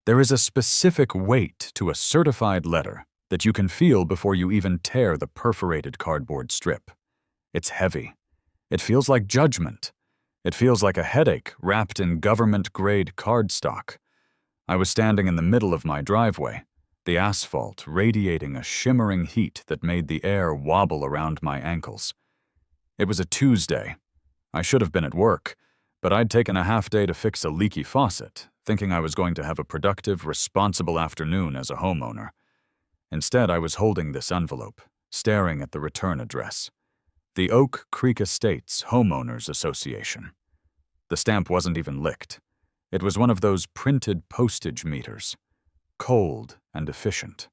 There is a specific weight to a certified letter that you can feel before you even tear the perforated cardboard strip. It's heavy. It feels like judgment. It feels like a headache wrapped in government-grade cardstock. I was standing in the middle of my driveway, the asphalt radiating a shimmering heat that made the air wobble around my ankles. It was a Tuesday. I should have been at work, but I'd taken a half day to fix a leaky faucet, thinking I was going to have a productive, responsible afternoon as a homeowner. Instead, I was holding this envelope, staring at the return address. The Oak Creek Estates Homeowners Association. The stamp wasn't even licked. It was one of those printed postage meters. Cold and efficient.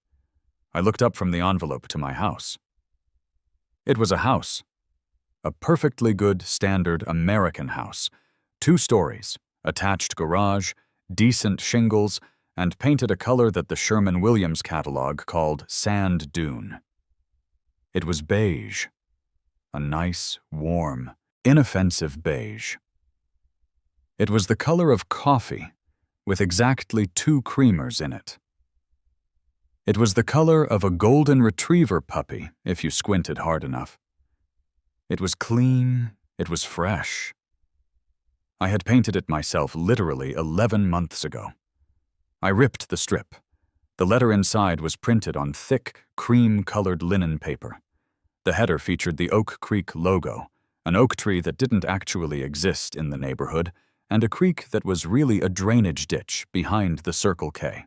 I looked up from the envelope to my house. It was a house. A perfectly good, standard American house. 2 stories, attached garage, decent shingles, and painted a color that the Sherman-Williams catalog called sand dune. It was beige. A nice, warm, inoffensive beige. It was the color of coffee, with exactly 2 creamers in it. It was the color of a golden retriever puppy, if you squinted hard enough. It was clean, it was fresh. I had painted it myself literally 11 months ago. I ripped the strip. The letter inside was printed on thick, cream-colored linen paper. The header featured the Oak Creek logo, an oak tree that didn't actually exist in the neighborhood, and a creek that was really a drainage ditch behind the Circle K.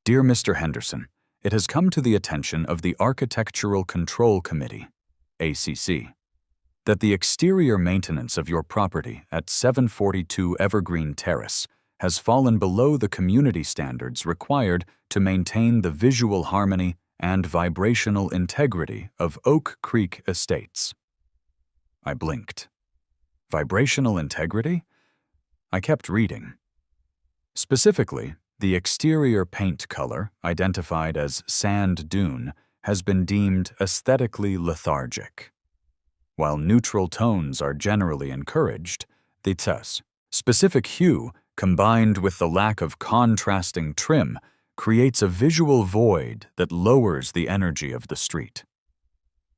Dear Mr. Henderson, it has come to the attention of the Architectural Control Committee, ACC, that the exterior maintenance of your property at 742 Evergreen Terrace has fallen below the community standards required to maintain the visual harmony and vibrational integrity of Oak Creek Estates. I blinked. Vibrational integrity? I kept reading. Specifically, the exterior paint color, identified as sand dune, has been deemed aesthetically lethargic. While neutral tones are generally encouraged, the specific hue, combined with the lack of contrasting trim, creates a visual void that lowers the energy of the street.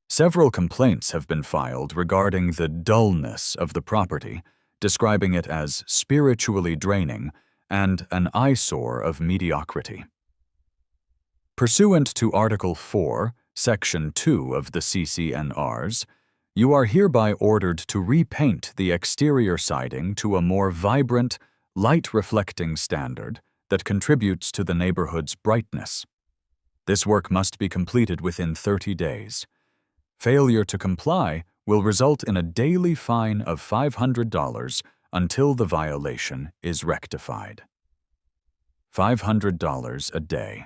Several complaints have been filed regarding the dullness of the property, describing it as spiritually draining and an eyesore of mediocrity. Pursuant to Article 4, Section 2 of the CCNRs, you are hereby ordered to repaint the exterior siding to a more vibrant, light-reflecting standard that contributes to the neighborhood's brightness. This work must be completed within 30 days. Failure to comply will result in a daily fine of $500 until the violation is rectified. $500 a day.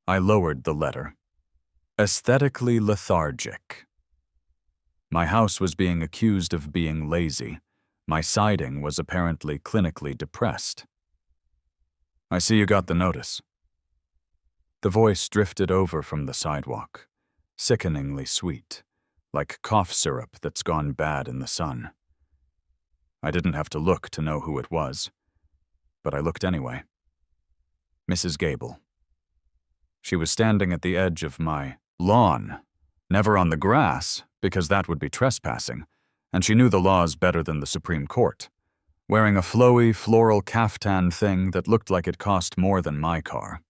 I lowered the letter. Aesthetically lethargic. My house was being accused of being lazy. My siding was apparently clinically depressed. I see you got the notice. The voice drifted over from the sidewalk, sickeningly sweet, like cough syrup that's gone bad in the sun. I didn't have to look to know who it was, but I looked anyway. Mrs. Gable. She was standing at the edge of my lawn, never on the grass, because that would be trespassing, and she knew the laws better than the Supreme Court, wearing a flowy, floral caftan thing that looked like it cost more than my car.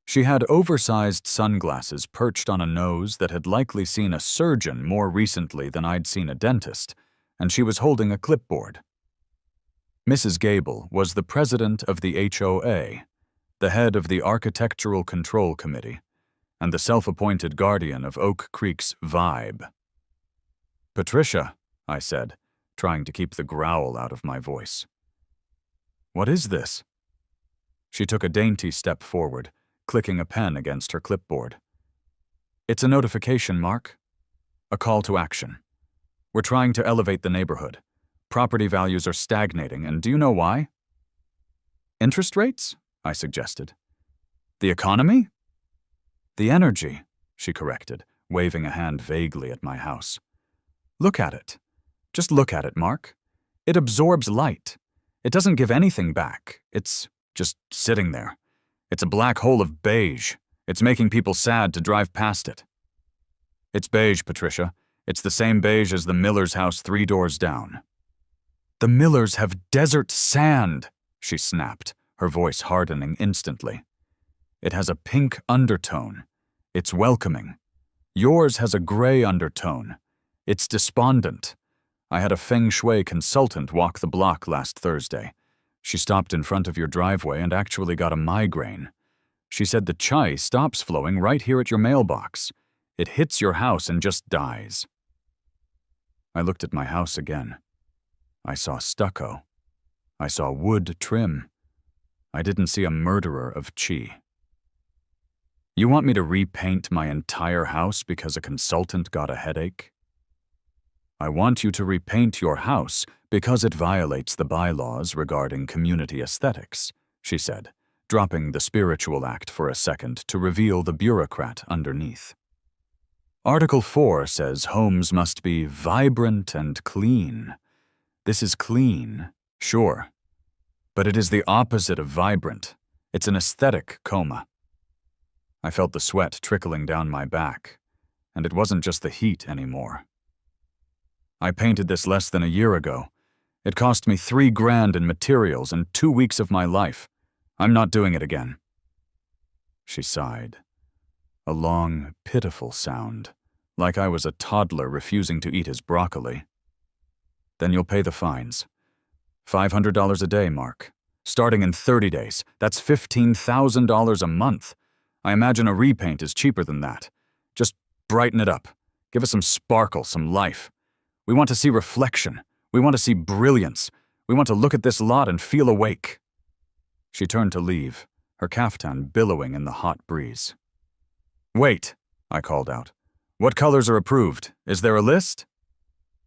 She had oversized sunglasses perched on a nose that had likely seen a surgeon more recently than I'd seen a dentist, and she was holding a clipboard. Mrs. Gable was the president of the HOA, the head of the Architectural Control Committee, and the self-appointed guardian of Oak Creek's vibe. "Patricia," I said, trying to keep the growl out of my voice. "What is this?" She took a dainty step forward, clicking a pen against her clipboard. "It's a notification, Mark. A call to action. We're trying to elevate the neighborhood. Property values are stagnating, and do you know why?" "Interest rates?" I suggested. "The economy?" "The energy," she corrected, waving a hand vaguely at my house. "Look at it. Just look at it, Mark. It absorbs light. It doesn't give anything back. It's just sitting there. It's a black hole of beige. It's making people sad to drive past it. It's beige, Patricia. It's the same beige as the Miller's house 3 doors down. The Millers have desert sand, she snapped, her voice hardening instantly. It has a pink undertone. It's welcoming. Yours has a gray undertone. It's despondent. I had a feng shui consultant walk the block last Thursday. She stopped in front of your driveway and actually got a migraine. She said the chai stops flowing right here at your mailbox. It hits your house and just dies. I looked at my house again. I saw stucco. I saw wood trim. I didn't see a murderer of chi. You want me to repaint my entire house because a consultant got a headache? I want you to repaint your house because it violates the bylaws regarding community aesthetics, she said, dropping the spiritual act for a second to reveal the bureaucrat underneath. Article 4 says homes must be vibrant and clean. This is clean, sure, but it is the opposite of vibrant. It's an aesthetic coma. I felt the sweat trickling down my back, and it wasn't just the heat anymore. I painted this less than a year ago. It cost me $3 grand in materials and 2 weeks of my life. I'm not doing it again. She sighed. A long, pitiful sound, like I was a toddler refusing to eat his broccoli. Then you'll pay the fines. $500 a day, Mark. Starting in 30 days, that's $15,000 a month. I imagine a repaint is cheaper than that. Just brighten it up. Give us some sparkle, some life. We want to see reflection. We want to see brilliance. We want to look at this lot and feel awake. She turned to leave, her caftan billowing in the hot breeze. Wait, I called out. What colors are approved? Is there a list?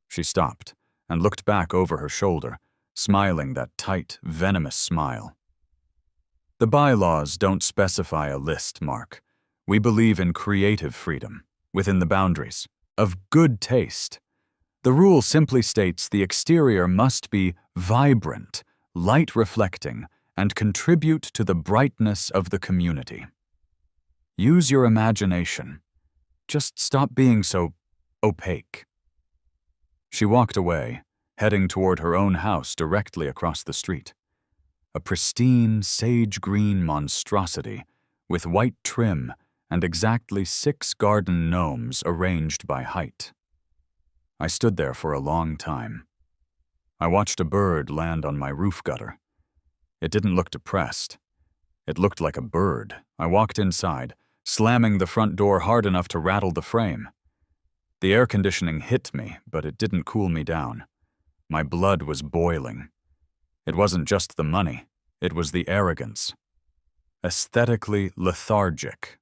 She stopped and looked back over her shoulder, smiling that tight, venomous smile. The bylaws don't specify a list, Mark. We believe in creative freedom, within the boundaries, of good taste. The rule simply states the exterior must be vibrant, light-reflecting, and contribute to the brightness of the community. Use your imagination. Just stop being so opaque. She walked away, heading toward her own house directly across the street. A pristine, sage-green monstrosity with white trim and exactly 6 garden gnomes arranged by height. I stood there for a long time. I watched a bird land on my roof gutter. It didn't look depressed. It looked like a bird. I walked inside, slamming the front door hard enough to rattle the frame. The air conditioning hit me, but it didn't cool me down. My blood was boiling. It wasn't just the money, it was the arrogance. Aesthetically lethargic.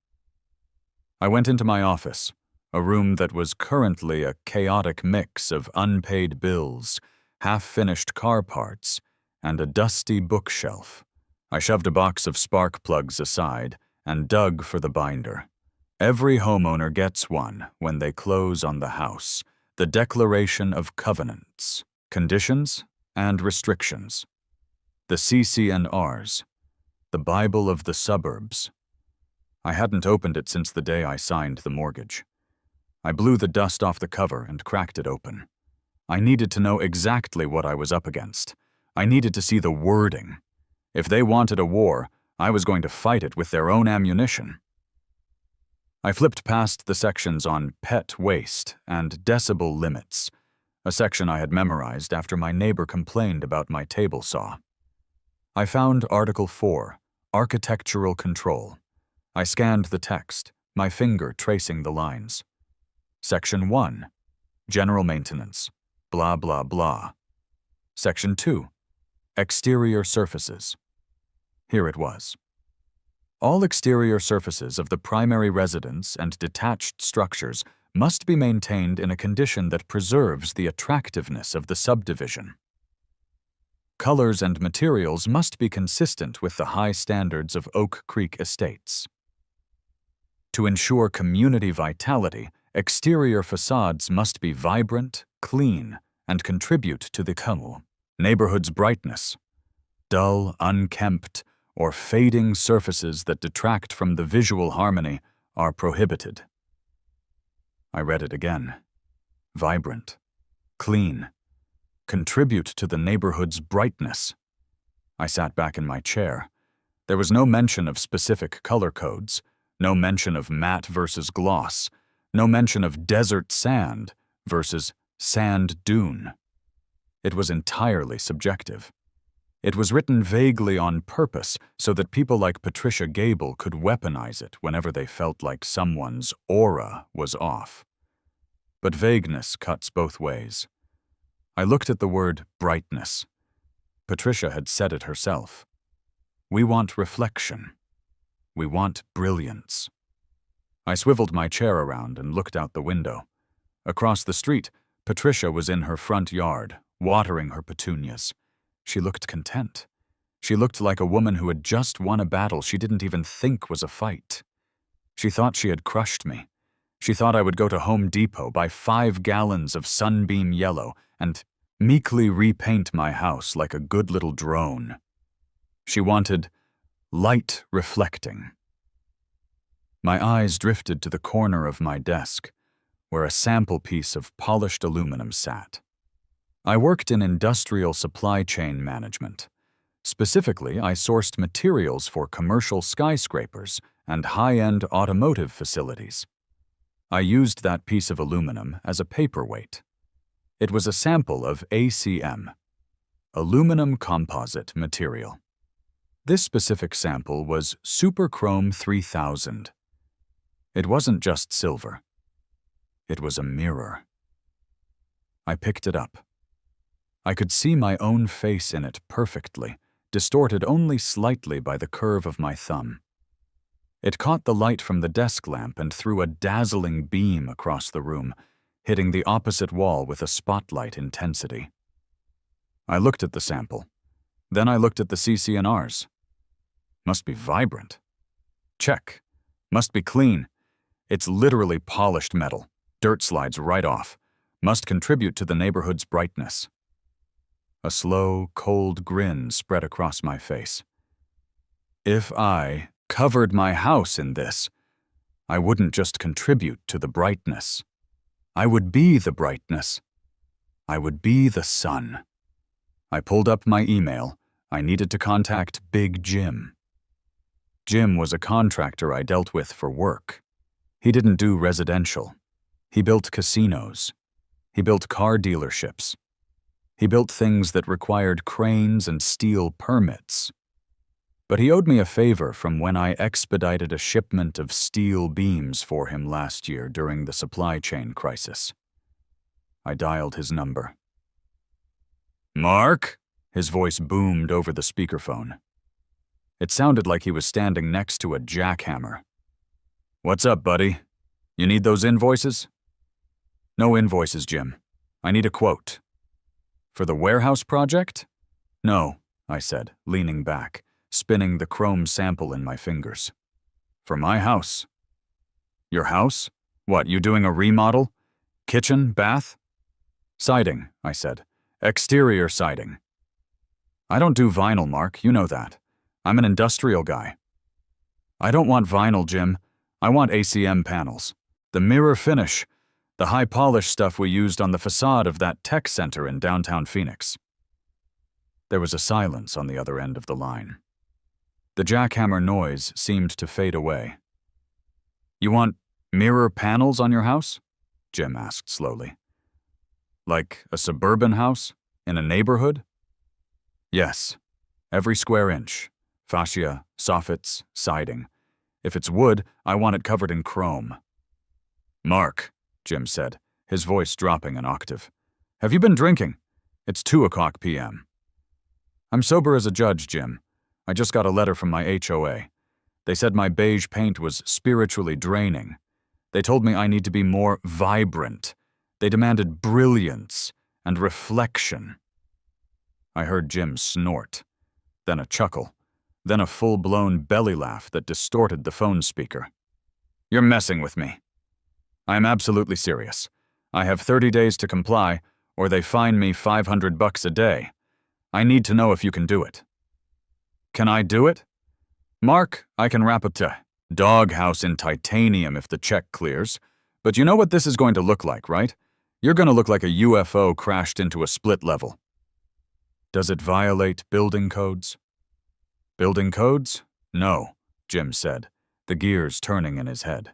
I went into my office, a room that was currently a chaotic mix of unpaid bills, half-finished car parts, and a dusty bookshelf. I shoved a box of spark plugs aside and dug for the binder. Every homeowner gets one when they close on the house, the Declaration of Covenants, Conditions, and Restrictions. The CC&Rs, the Bible of the suburbs. I hadn't opened it since the day I signed the mortgage. I blew the dust off the cover and cracked it open. I needed to know exactly what I was up against. I needed to see the wording. If they wanted a war, I was going to fight it with their own ammunition. I flipped past the sections on pet waste and decibel limits, a section I had memorized after my neighbor complained about my table saw. I found Article 4, Architectural Control. I scanned the text, my finger tracing the lines. Section 1, General Maintenance, blah blah blah. Section 2, Exterior Surfaces. Here it was. All exterior surfaces of the primary residence and detached structures must be maintained in a condition that preserves the attractiveness of the subdivision. Colors and materials must be consistent with the high standards of Oak Creek Estates. To ensure community vitality, exterior facades must be vibrant, clean, and contribute to the neighborhood's brightness. Dull, unkempt, or fading surfaces that detract from the visual harmony are prohibited. I read it again. Vibrant. Clean. Contribute to the neighborhood's brightness. I sat back in my chair. There was no mention of specific color codes, no mention of matte versus gloss, no mention of desert sand versus sand dune. It was entirely subjective. It was written vaguely on purpose so that people like Patricia Gable could weaponize it whenever they felt like someone's aura was off. But vagueness cuts both ways. I looked at the word brightness. Patricia had said it herself. We want reflection. We want brilliance. I swiveled my chair around and looked out the window. Across the street, Patricia was in her front yard, watering her petunias. She looked content. She looked like a woman who had just won a battle she didn't even think was a fight. She thought she had crushed me. She thought I would go to Home Depot, buy 5 gallons of Sunbeam Yellow, and meekly repaint my house like a good little drone. She wanted light reflecting. My eyes drifted to the corner of my desk, where a sample piece of polished aluminum sat. I worked in industrial supply chain management. Specifically, I sourced materials for commercial skyscrapers and high-end automotive facilities. I used that piece of aluminum as a paperweight. It was a sample of ACM, aluminum composite material. This specific sample was Superchrome 3000. It wasn't just silver. It was a mirror. I picked it up. I could see my own face in it perfectly, distorted only slightly by the curve of my thumb. It caught the light from the desk lamp and threw a dazzling beam across the room, hitting the opposite wall with a spotlight intensity. I looked at the sample. Then I looked at the CC&Rs. Must be vibrant. Check. Must be clean. It's literally polished metal. Dirt slides right off. Must contribute to the neighborhood's brightness. A slow, cold grin spread across my face. If I covered my house in this, I wouldn't just contribute to the brightness. I would be the brightness. I would be the sun. I pulled up my email. I needed to contact Big Jim. Jim was a contractor I dealt with for work. He didn't do residential. He built casinos. He built car dealerships. He built things that required cranes and steel permits. But he owed me a favor from when I expedited a shipment of steel beams for him last year during the supply chain crisis. I dialed his number. "Mark?" His voice boomed over the speakerphone. It sounded like he was standing next to a jackhammer. "What's up, buddy? You need those invoices?" "No invoices, Jim. I need a quote." "For the warehouse project?" "No," I said, leaning back, spinning the chrome sample in my fingers. "For my house." "Your house? What, you doing a remodel? Kitchen, bath?" "Siding," I said. "Exterior siding." "I don't do vinyl, Mark, you know that. I'm an industrial guy." "I don't want vinyl, Jim. I want ACM panels. The mirror finish. The high polish stuff we used on the facade of that tech center in downtown Phoenix." There was a silence on the other end of the line. The jackhammer noise seemed to fade away. "You want mirror panels on your house?" Jim asked slowly. "Like a suburban house? In a neighborhood?" "Yes. Every square inch. Fascia, soffits, siding. If it's wood, I want it covered in chrome." "Mark," Jim said, his voice dropping an octave. "Have you been drinking? It's 2:00 p.m. "I'm sober as a judge, Jim. I just got a letter from my HOA. They said my beige paint was spiritually draining. They told me I need to be more vibrant. They demanded brilliance and reflection." I heard Jim snort, then a chuckle, then a full-blown belly laugh that distorted the phone speaker. "You're messing with me." "I am absolutely serious. I have 30 days to comply, or they fine me $500 a day. I need to know if you can do it." "Can I do it?" Mark, I can wrap up to doghouse in titanium if the check clears. But you know what this is going to look like, right? You're going to look like a UFO crashed into a split level. Does it violate building codes? Building codes? No, Jim said, the gears turning in his head.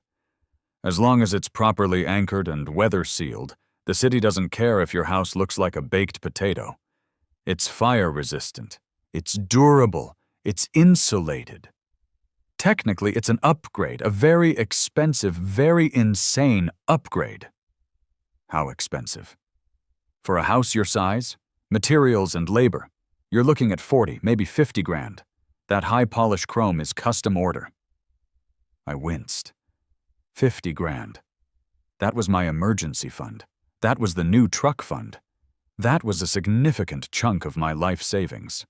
As long as it's properly anchored and weather-sealed, the city doesn't care if your house looks like a baked potato. It's fire-resistant. It's durable. It's insulated. Technically, it's an upgrade, a very expensive, very insane upgrade. How expensive? For a house your size, materials and labor, you're looking at 40, maybe 50 grand. That high-polish chrome is custom order. I winced. 50 grand. That was my emergency fund. That was the new truck fund. That was a significant chunk of my life savings.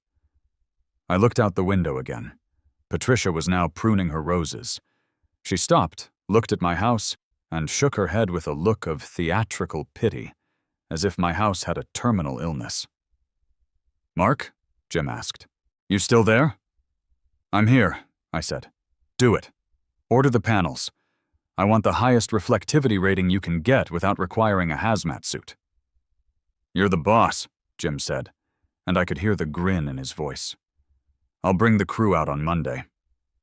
I looked out the window again. Patricia was now pruning her roses. She stopped, looked at my house, and shook her head with a look of theatrical pity, as if my house had a terminal illness. "Mark?" Jim asked. "You still there?" "I'm here," I said. "Do it. Order the panels. I want the highest reflectivity rating you can get without requiring a hazmat suit." "You're the boss," Jim said, and I could hear the grin in his voice. "I'll bring the crew out on Monday.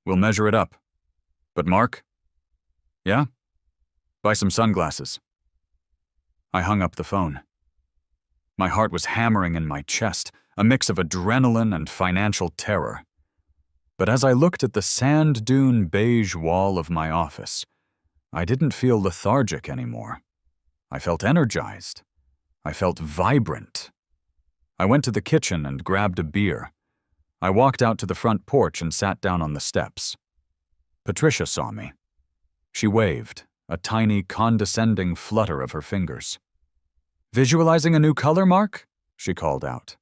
We'll measure it up. But Mark?" "Yeah? Buy some sunglasses." I hung up the phone. My heart was hammering in my chest, a mix of adrenaline and financial terror. But as I looked at the sand dune beige wall of my office, I didn't feel lethargic anymore. I felt energized. I felt vibrant. I went to the kitchen and grabbed a beer. I walked out to the front porch and sat down on the steps. Patricia saw me. She waved, a tiny, condescending flutter of her fingers. "Visualizing a new color, Mark?" she called out.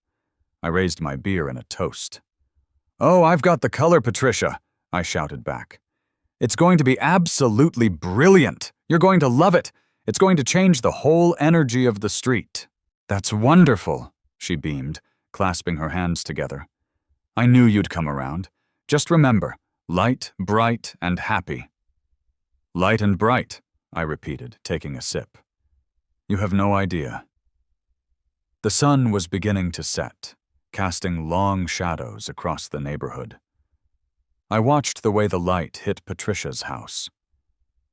I raised my beer in a toast. "Oh, I've got the color, Patricia," I shouted back. "It's going to be absolutely brilliant. You're going to love it. It's going to change the whole energy of the street." "That's wonderful," she beamed, clasping her hands together. "I knew you'd come around. Just remember, light, bright, and happy." "Light and bright," I repeated, taking a sip. "You have no idea." The sun was beginning to set, casting long shadows across the neighborhood. I watched the way the light hit Patricia's house.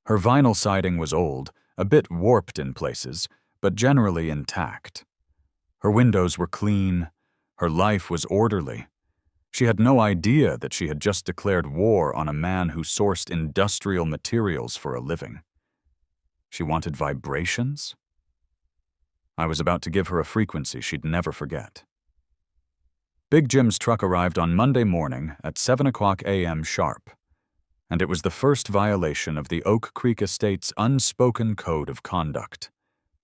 Her vinyl siding was old, a bit warped in places, but generally intact. Her windows were clean. Her life was orderly. She had no idea that she had just declared war on a man who sourced industrial materials for a living. She wanted vibrations? I was about to give her a frequency she'd never forget. Big Jim's truck arrived on Monday morning at 7:00 a.m. sharp, and it was the first violation of the Oak Creek Estate's unspoken code of conduct.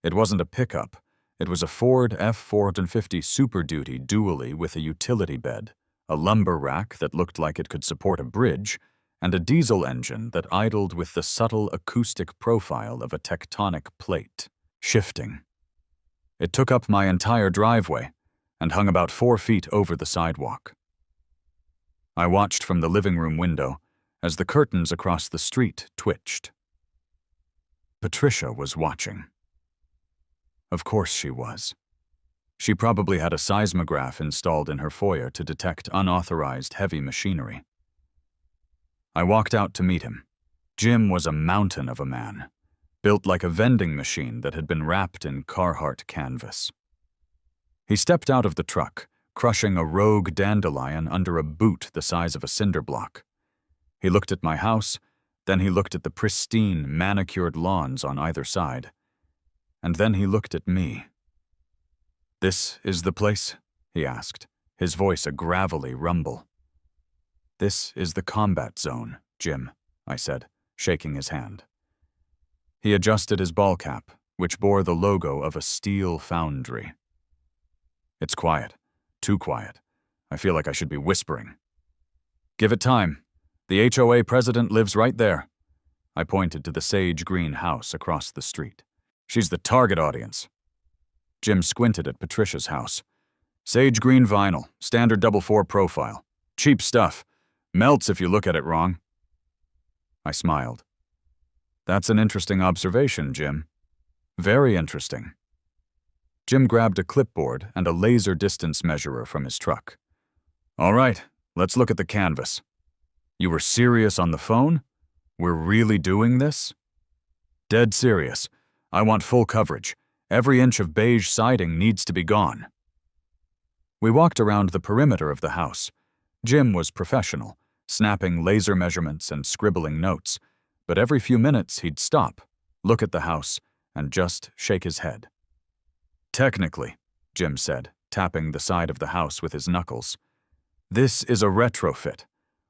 It wasn't a pickup. It was a Ford F-450 Super Duty dually with a utility bed, a lumber rack that looked like it could support a bridge, and a diesel engine that idled with the subtle acoustic profile of a tectonic plate, shifting. It took up my entire driveway and hung about 4 feet over the sidewalk. I watched from the living room window as the curtains across the street twitched. Patricia was watching. Of course she was. She probably had a seismograph installed in her foyer to detect unauthorized heavy machinery. I walked out to meet him. Jim was a mountain of a man, built like a vending machine that had been wrapped in Carhartt canvas. He stepped out of the truck, crushing a rogue dandelion under a boot the size of a cinder block. He looked at my house, then he looked at the pristine, manicured lawns on either side. And then he looked at me. "This is the place?" he asked, his voice a gravelly rumble. "This is the combat zone, Jim," I said, shaking his hand. He adjusted his ball cap, which bore the logo of a steel foundry. "It's quiet. Too quiet. I feel like I should be whispering." "Give it time. The HOA president lives right there." I pointed to the sage green house across the street. "She's the target audience." Jim squinted at Patricia's house. "Sage green vinyl, standard double 4 profile. Cheap stuff, Melts if you look at it wrong. I smiled. That's an interesting observation, Jim. Very interesting. Jim grabbed a clipboard and a laser distance measurer from his truck. All right, let's look at the canvas. You were serious on the phone? We're really doing this? Dead serious. I want full coverage. Every inch of beige siding needs to be gone. We walked around the perimeter of the house. Jim was professional, snapping laser measurements and scribbling notes, but every few minutes he'd stop, look at the house, and just shake his head. Technically, Jim said, tapping the side of the house with his knuckles, this is a retrofit.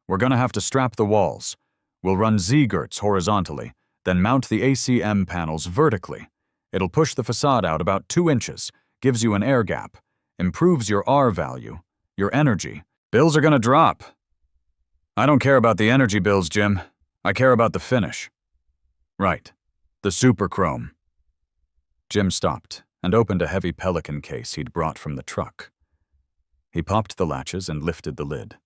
We're gonna have to strap the walls. We'll run Z-girts horizontally, then mount the ACM panels vertically. It'll push the facade out about 2 inches, gives you an air gap, improves your R value, your energy. Bills are gonna drop. I don't care about the energy bills, Jim. I care about the finish. Right. The super chrome. Jim stopped and opened a heavy Pelican case he'd brought from the truck. He popped the latches and lifted the lid.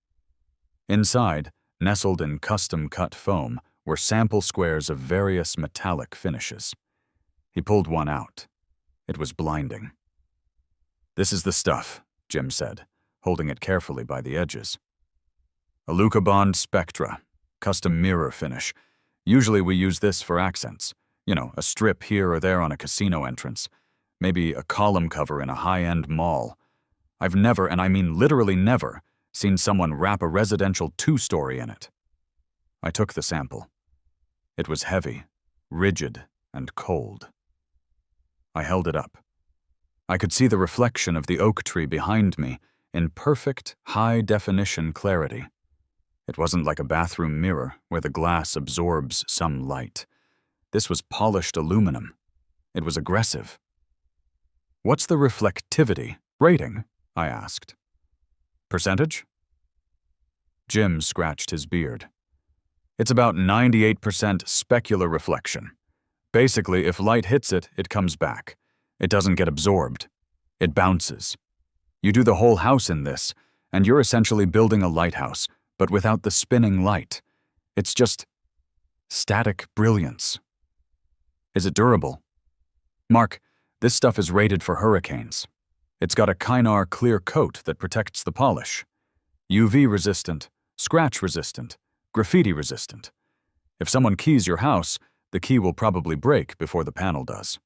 Inside, nestled in custom-cut foam, were sample squares of various metallic finishes. He pulled one out. It was blinding. This is the stuff, Jim said, holding it carefully by the edges. Alucobond Spectra, custom mirror finish. Usually we use this for accents. You know, a strip here or there on a casino entrance. Maybe a column cover in a high-end mall. I've never, and I mean literally never, seen someone wrap a residential 2-story in it. I took the sample. It was heavy, rigid, and cold. I held it up. I could see the reflection of the oak tree behind me in perfect, high-definition clarity. It wasn't like a bathroom mirror where the glass absorbs some light. This was polished aluminum. It was aggressive. What's the reflectivity rating? I asked. Percentage? Jim scratched his beard. It's about 98% specular reflection. Basically, if light hits it, it comes back. It doesn't get absorbed. It bounces. You do the whole house in this, and you're essentially building a lighthouse, but without the spinning light. It's just static brilliance. Is it durable? Mark, this stuff is rated for hurricanes. It's got a Kynar clear coat that protects the polish. UV resistant, scratch resistant, graffiti resistant. If someone keys your house, the key will probably break before the panel does.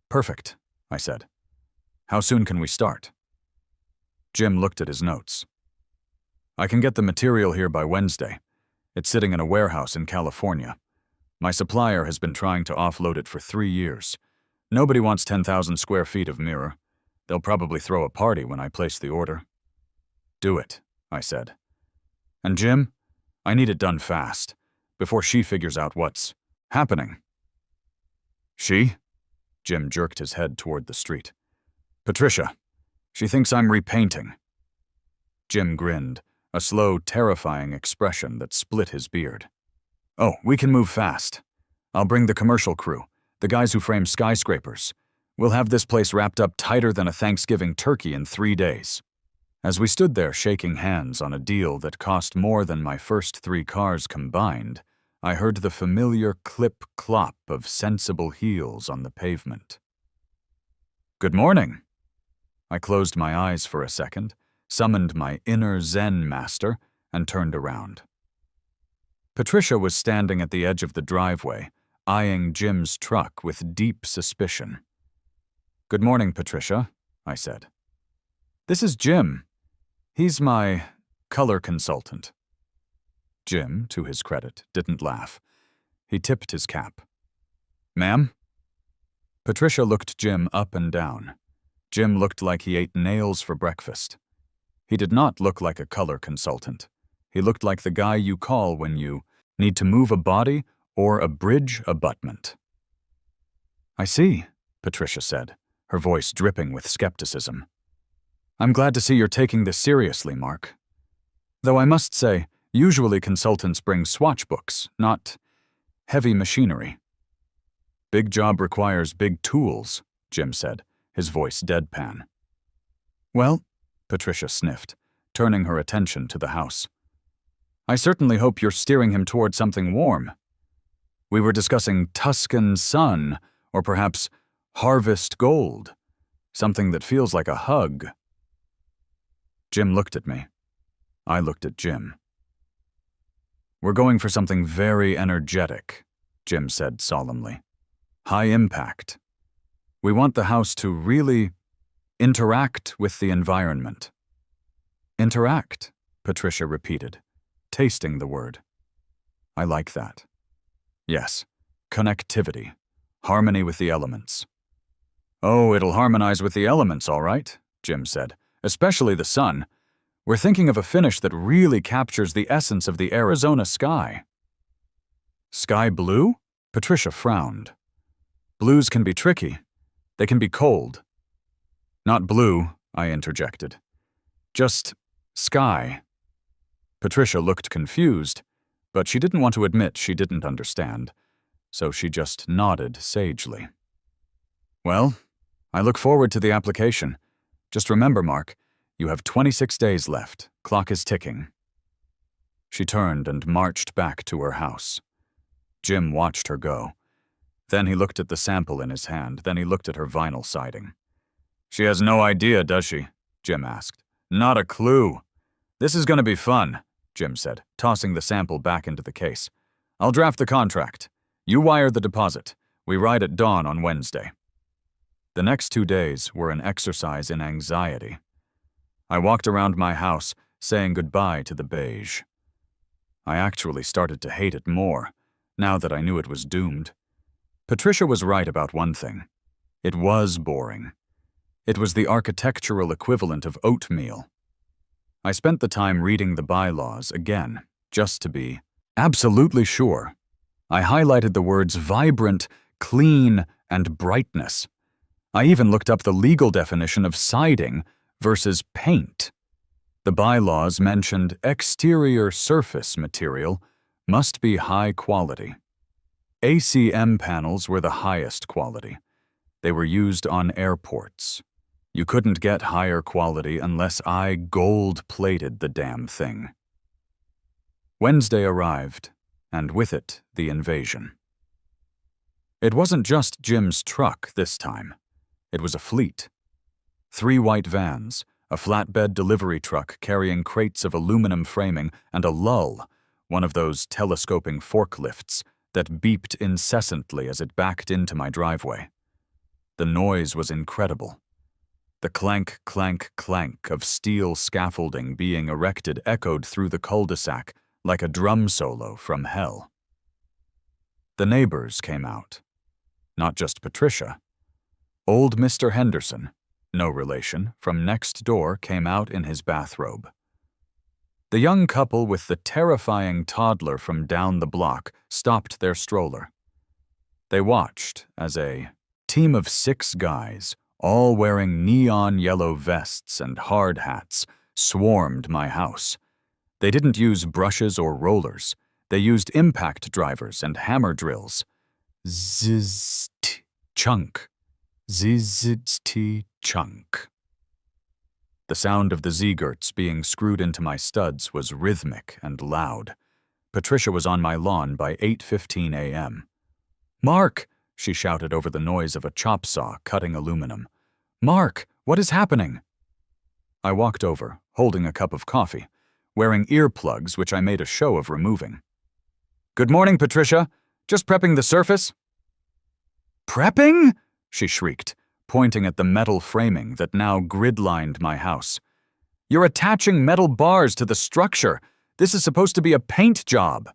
Perfect, I said. How soon can we start? Jim looked at his notes. I can get the material here by Wednesday. It's sitting in a warehouse in California. My supplier has been trying to offload it for 3 years. Nobody wants 10,000 square feet of mirror. They'll probably throw a party when I place the order. Do it, I said. And Jim, I need it done fast, before she figures out what's happening. She? Jim jerked his head toward the street. Patricia. She thinks I'm repainting. Jim grinned, a slow, terrifying expression that split his beard. Oh, we can move fast. I'll bring the commercial crew, the guys who frame skyscrapers. We'll have this place wrapped up tighter than a Thanksgiving turkey in 3 days. As we stood there shaking hands on a deal that cost more than my first 3 cars combined, I heard the familiar clip-clop of sensible heels on the pavement. Good morning. I closed my eyes for a second, summoned my inner Zen master, and turned around. Patricia was standing at the edge of the driveway, eyeing Jim's truck with deep suspicion. Good morning, Patricia, I said. This is Jim. He's my color consultant. Jim, to his credit, didn't laugh. He tipped his cap. Ma'am? Patricia looked Jim up and down. Jim looked like he ate nails for breakfast. He did not look like a color consultant. He looked like the guy you call when you need to move a body or a bridge abutment. I see, Patricia said, her voice dripping with skepticism. I'm glad to see you're taking this seriously, Mark. Though I must say, usually consultants bring swatch books, not heavy machinery. Big job requires big tools, Jim said, his voice deadpan. Well, Patricia sniffed, turning her attention to the house. I certainly hope you're steering him toward something warm. We were discussing Tuscan sun, or perhaps harvest gold, something that feels like a hug. Jim looked at me. I looked at Jim. We're going for something very energetic, Jim said solemnly. High impact. We want the house to really interact with the environment. Interact, Patricia repeated, tasting the word. I like that. Yes, connectivity, harmony with the elements. Oh, it'll harmonize with the elements, all right, Jim said, especially the sun. We're thinking of a finish that really captures the essence of the Arizona sky. Sky blue? Patricia frowned. Blues can be tricky. They can be cold. Not blue, I interjected. Just sky. Patricia looked confused, but she didn't want to admit she didn't understand, so she just nodded sagely. Well, I look forward to the application. Just remember, Mark, you have 26 days left. Clock is ticking. She turned and marched back to her house. Jim watched her go. Then he looked at the sample in his hand. Then he looked at her vinyl siding. She has no idea, does she? Jim asked. Not a clue. This is going to be fun, Jim said, tossing the sample back into the case. I'll draft the contract. You wire the deposit. We ride at dawn on Wednesday. The next 2 days were an exercise in anxiety. I walked around my house, saying goodbye to the beige. I actually started to hate it more, now that I knew it was doomed. Patricia was right about one thing. It was boring. It was the architectural equivalent of oatmeal. I spent the time reading the bylaws again, just to be absolutely sure. I highlighted the words vibrant, clean, and brightness. I even looked up the legal definition of siding versus paint. The bylaws mentioned exterior surface material must be high quality. ACM panels were the highest quality. They were used on airports. You couldn't get higher quality unless I gold-plated the damn thing. Wednesday arrived, and with it, the invasion. It wasn't just Jim's truck this time. It was a fleet. 3 white vans, a flatbed delivery truck carrying crates of aluminum framing, and a lull, one of those telescoping forklifts that beeped incessantly as it backed into my driveway. The noise was incredible. The clank, clank, clank of steel scaffolding being erected echoed through the cul-de-sac like a drum solo from hell. The neighbors came out. Not just Patricia. Old Mr. Henderson, no relation, from next door came out in his bathrobe. The young couple with the terrifying toddler from down the block stopped their stroller. They watched as a team of 6 guys, all wearing neon yellow vests and hard hats, swarmed my house. They didn't use brushes or rollers. They used impact drivers and hammer drills. Zzzt-chunk. Zzzt-chunk. The sound of the Z-girts being screwed into my studs was rhythmic and loud. Patricia was on my lawn by 8:15 a.m. "Mark!" she shouted over the noise of a chop saw cutting aluminum. "Mark, what is happening?" I walked over, holding a cup of coffee, wearing earplugs which I made a show of removing. "Good morning, Patricia. Just prepping the surface." "Prepping?" she shrieked, pointing at the metal framing that now grid-lined my house. "You're attaching metal bars to the structure. This is supposed to be a paint job."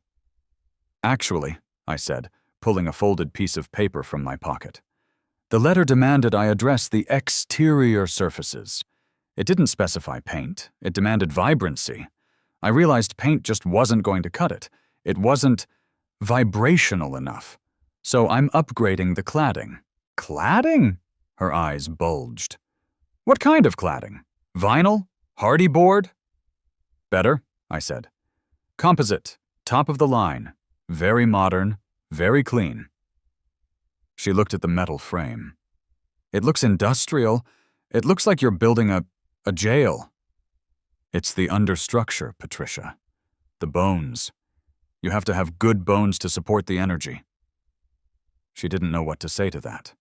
"Actually," I said, pulling a folded piece of paper from my pocket, "the letter demanded I address the exterior surfaces. It didn't specify paint. It demanded vibrancy. I realized paint just wasn't going to cut it. It wasn't vibrational enough. So I'm upgrading the cladding." "Cladding?" Her eyes bulged. "What kind of cladding? Vinyl? Hardy board?" "Better," I said. "Composite, top of the line, very modern, very clean." She looked at the metal frame. "It looks industrial. It looks like you're building a jail." "It's the understructure, Patricia. The bones. You have to have good bones to support the energy. She didn't know what to say to that.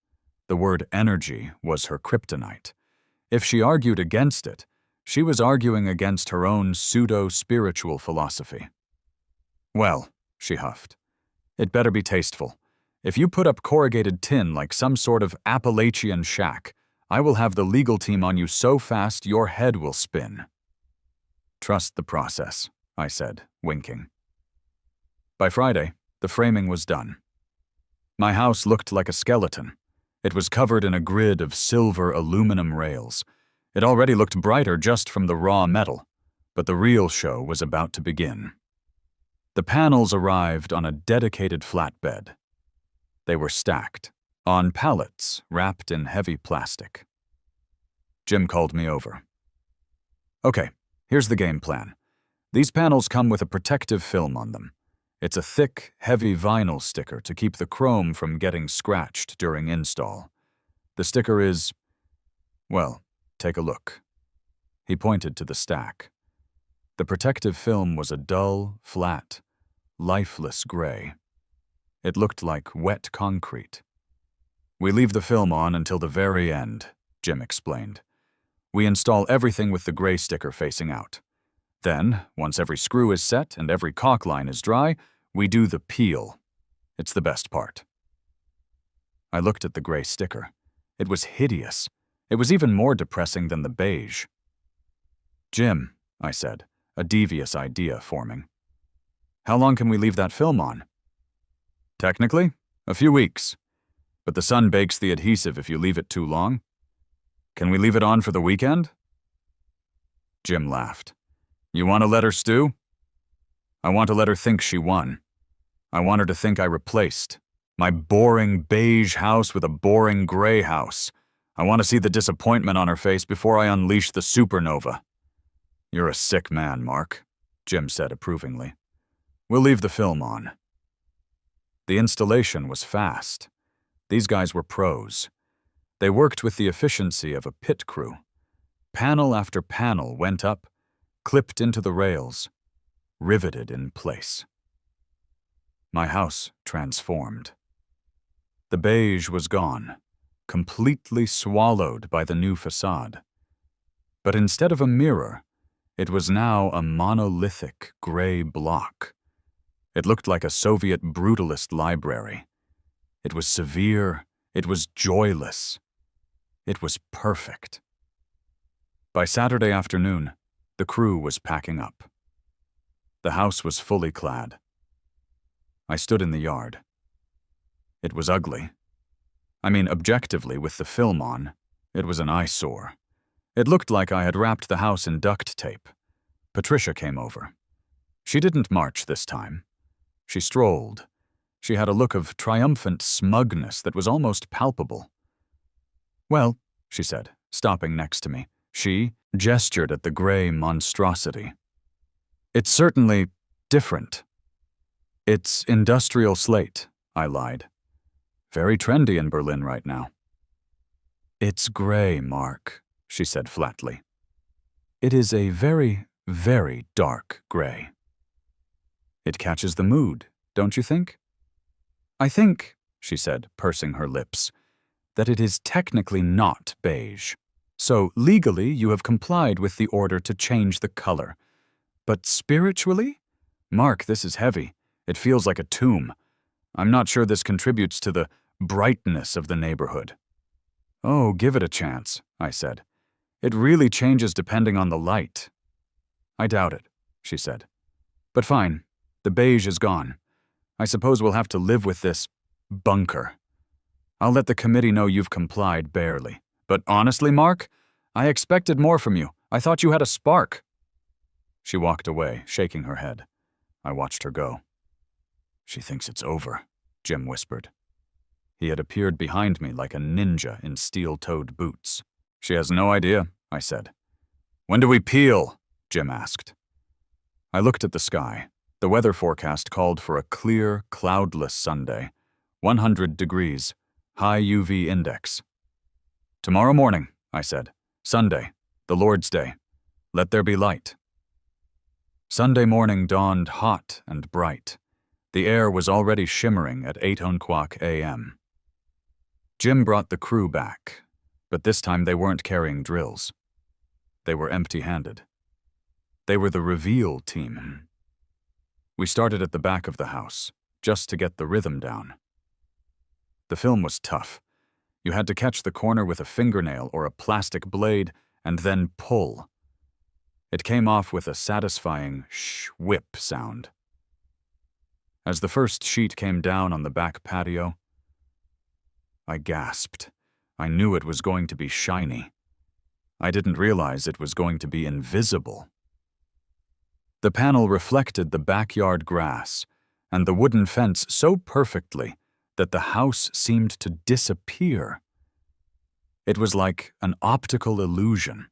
The word energy was her kryptonite. If she argued against it, she was arguing against her own pseudo-spiritual philosophy. Well, she huffed, it better be tasteful. If you put up corrugated tin like some sort of Appalachian shack, I will have the legal team on you so fast your head will spin. Trust the process, I said, winking. By Friday, the framing was done. My house looked like a skeleton. It was covered in a grid of silver aluminum rails. It already looked brighter just from the raw metal, but the real show was about to begin. The panels arrived on a dedicated flatbed. They were stacked, on pallets wrapped in heavy plastic. Jim called me over. Okay, here's the game plan. These panels come with a protective film on them. It's a thick, heavy vinyl sticker to keep the chrome from getting scratched during install. The sticker is, well, take a look. He pointed to the stack. The protective film was a dull, flat, lifeless gray. It looked like wet concrete. We leave the film on until the very end, Jim explained. We install everything with the gray sticker facing out. Then, once every screw is set and every caulk line is dry, we do the peel. It's the best part. I looked at the gray sticker. It was hideous. It was even more depressing than the beige. Jim, I said, a devious idea forming. How long can we leave that film on? Technically, a few weeks. But the sun bakes the adhesive if you leave it too long. Can we leave it on for the weekend? Jim laughed. You want to let her stew? I want to let her think she won. I want her to think I replaced my boring beige house with a boring gray house. I want to see the disappointment on her face before I unleash the supernova. You're a sick man, Mark, Jim said approvingly. We'll leave the film on. The installation was fast. These guys were pros. They worked with the efficiency of a pit crew. Panel after panel went up, clipped into the rails, riveted in place. My house transformed. The beige was gone, completely swallowed by the new facade. But instead of a mirror, it was now a monolithic gray block. It looked like a Soviet brutalist library. It was severe, it was joyless. It was perfect. By Saturday afternoon, the crew was packing up. The house was fully clad. I stood in the yard. It was ugly. I mean, objectively, with the film on, it was an eyesore. It looked like I had wrapped the house in duct tape. Patricia came over. She didn't march this time. She strolled. She had a look of triumphant smugness that was almost palpable. Well, she said, stopping next to me. She gestured at the gray monstrosity. It's certainly different. It's industrial slate, I lied. Very trendy in Berlin right now. It's gray, Mark, she said flatly. It is a very, very dark gray. It catches the mood, don't you think? I think, she said, pursing her lips, that it is technically not beige. So legally you have complied with the order to change the color. But spiritually? Mark, this is heavy. It feels like a tomb. I'm not sure this contributes to the brightness of the neighborhood. Oh, give it a chance, I said. It really changes depending on the light. I doubt it, she said. But fine, the beige is gone. I suppose we'll have to live with this bunker. I'll let the committee know you've complied barely. But honestly, Mark, I expected more from you. I thought you had a spark. She walked away, shaking her head. I watched her go. She thinks it's over, Jim whispered. He had appeared behind me like a ninja in steel-toed boots. She has no idea, I said. When do we peel? Jim asked. I looked at the sky. The weather forecast called for a clear, cloudless Sunday. 100 degrees, high UV index. Tomorrow morning, I said. Sunday, the Lord's Day. Let there be light. Sunday morning dawned hot and bright. The air was already shimmering at 8:00 a.m. Jim brought the crew back, but this time they weren't carrying drills. They were empty-handed. They were the reveal team. We started at the back of the house, just to get the rhythm down. The film was tough. You had to catch the corner with a fingernail or a plastic blade and then pull. It came off with a satisfying whip sound. As the first sheet came down on the back patio, I gasped. I knew it was going to be shiny. I didn't realize it was going to be invisible. The panel reflected the backyard grass and the wooden fence so perfectly that the house seemed to disappear. It was like an optical illusion.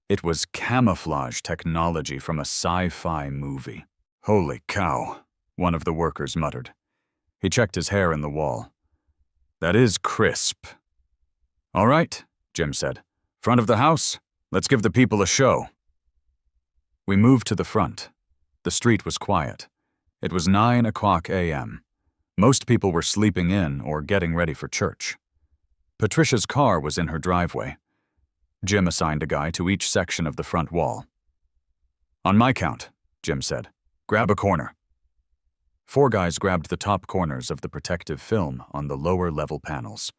It was camouflage technology from a sci-fi movie. "Holy cow," one of the workers muttered. He checked his hair in the wall. "That is crisp." "All right," Jim said. "Front of the house? Let's give the people a show." We moved to the front. The street was quiet. It was 9:00 a.m. Most people were sleeping in or getting ready for church. Patricia's car was in her driveway. Jim assigned a guy to each section of the front wall. "On my count," Jim said. "Grab a corner." 4 guys grabbed the top corners of the protective film on the lower level panels.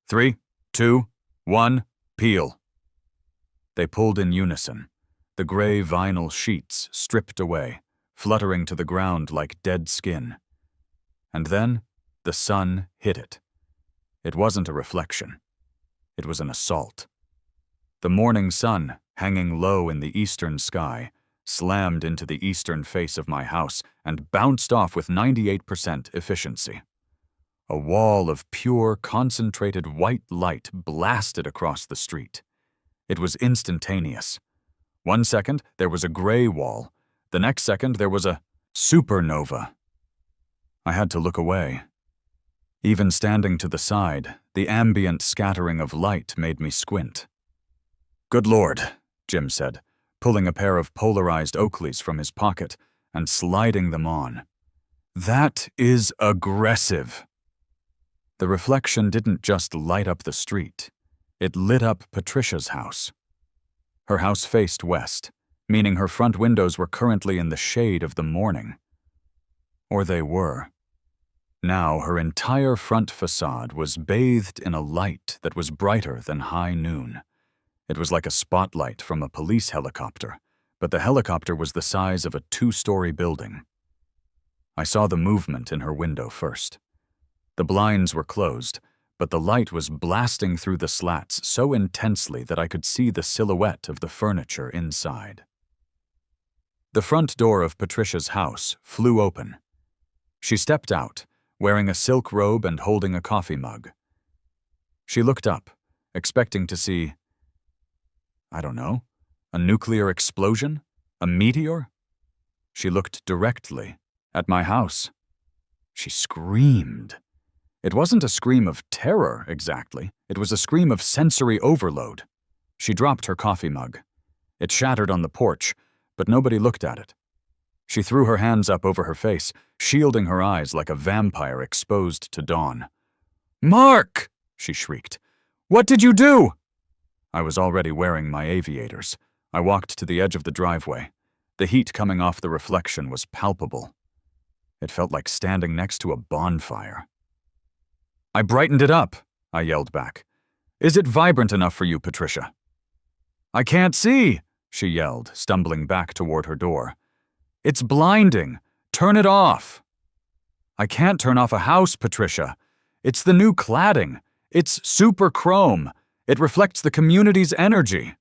3, 2, 1, peel. They pulled in unison. The gray vinyl sheets stripped away, fluttering to the ground like dead skin. And then the sun hit it. It wasn't a reflection. It was an assault. The morning sun, hanging low in the eastern sky, slammed into the eastern face of my house and bounced off with 98% efficiency. A wall of pure, concentrated white light blasted across the street. It was instantaneous. 1 second, there was a gray wall. The next second, there was a supernova. I had to look away. Even standing to the side, the ambient scattering of light made me squint. "Good Lord," Jim said, pulling a pair of polarized Oakleys from his pocket and sliding them on. "That is aggressive." The reflection didn't just light up the street. It lit up Patricia's house. Her house faced west, meaning her front windows were currently in the shade of the morning. Or they were. Now her entire front facade was bathed in a light that was brighter than high noon. It was like a spotlight from a police helicopter, but the helicopter was the size of a 2-story building. I saw the movement in her window first. The blinds were closed, but the light was blasting through the slats so intensely that I could see the silhouette of the furniture inside. The front door of Patricia's house flew open. She stepped out, wearing a silk robe and holding a coffee mug. She looked up, expecting to see, I don't know, a nuclear explosion? A meteor? She looked directly at my house. She screamed. It wasn't a scream of terror, exactly. It was a scream of sensory overload. She dropped her coffee mug. It shattered on the porch, but nobody looked at it. She threw her hands up over her face, shielding her eyes like a vampire exposed to dawn. "Mark!" she shrieked. "What did you do?" I was already wearing my aviators. I walked to the edge of the driveway. The heat coming off the reflection was palpable. It felt like standing next to a bonfire. "I brightened it up," I yelled back. "Is it vibrant enough for you, Patricia?" "I can't see," she yelled, stumbling back toward her door. "It's blinding. Turn it off." "I can't turn off a house, Patricia. It's the new cladding. It's super chrome. It reflects the community's energy."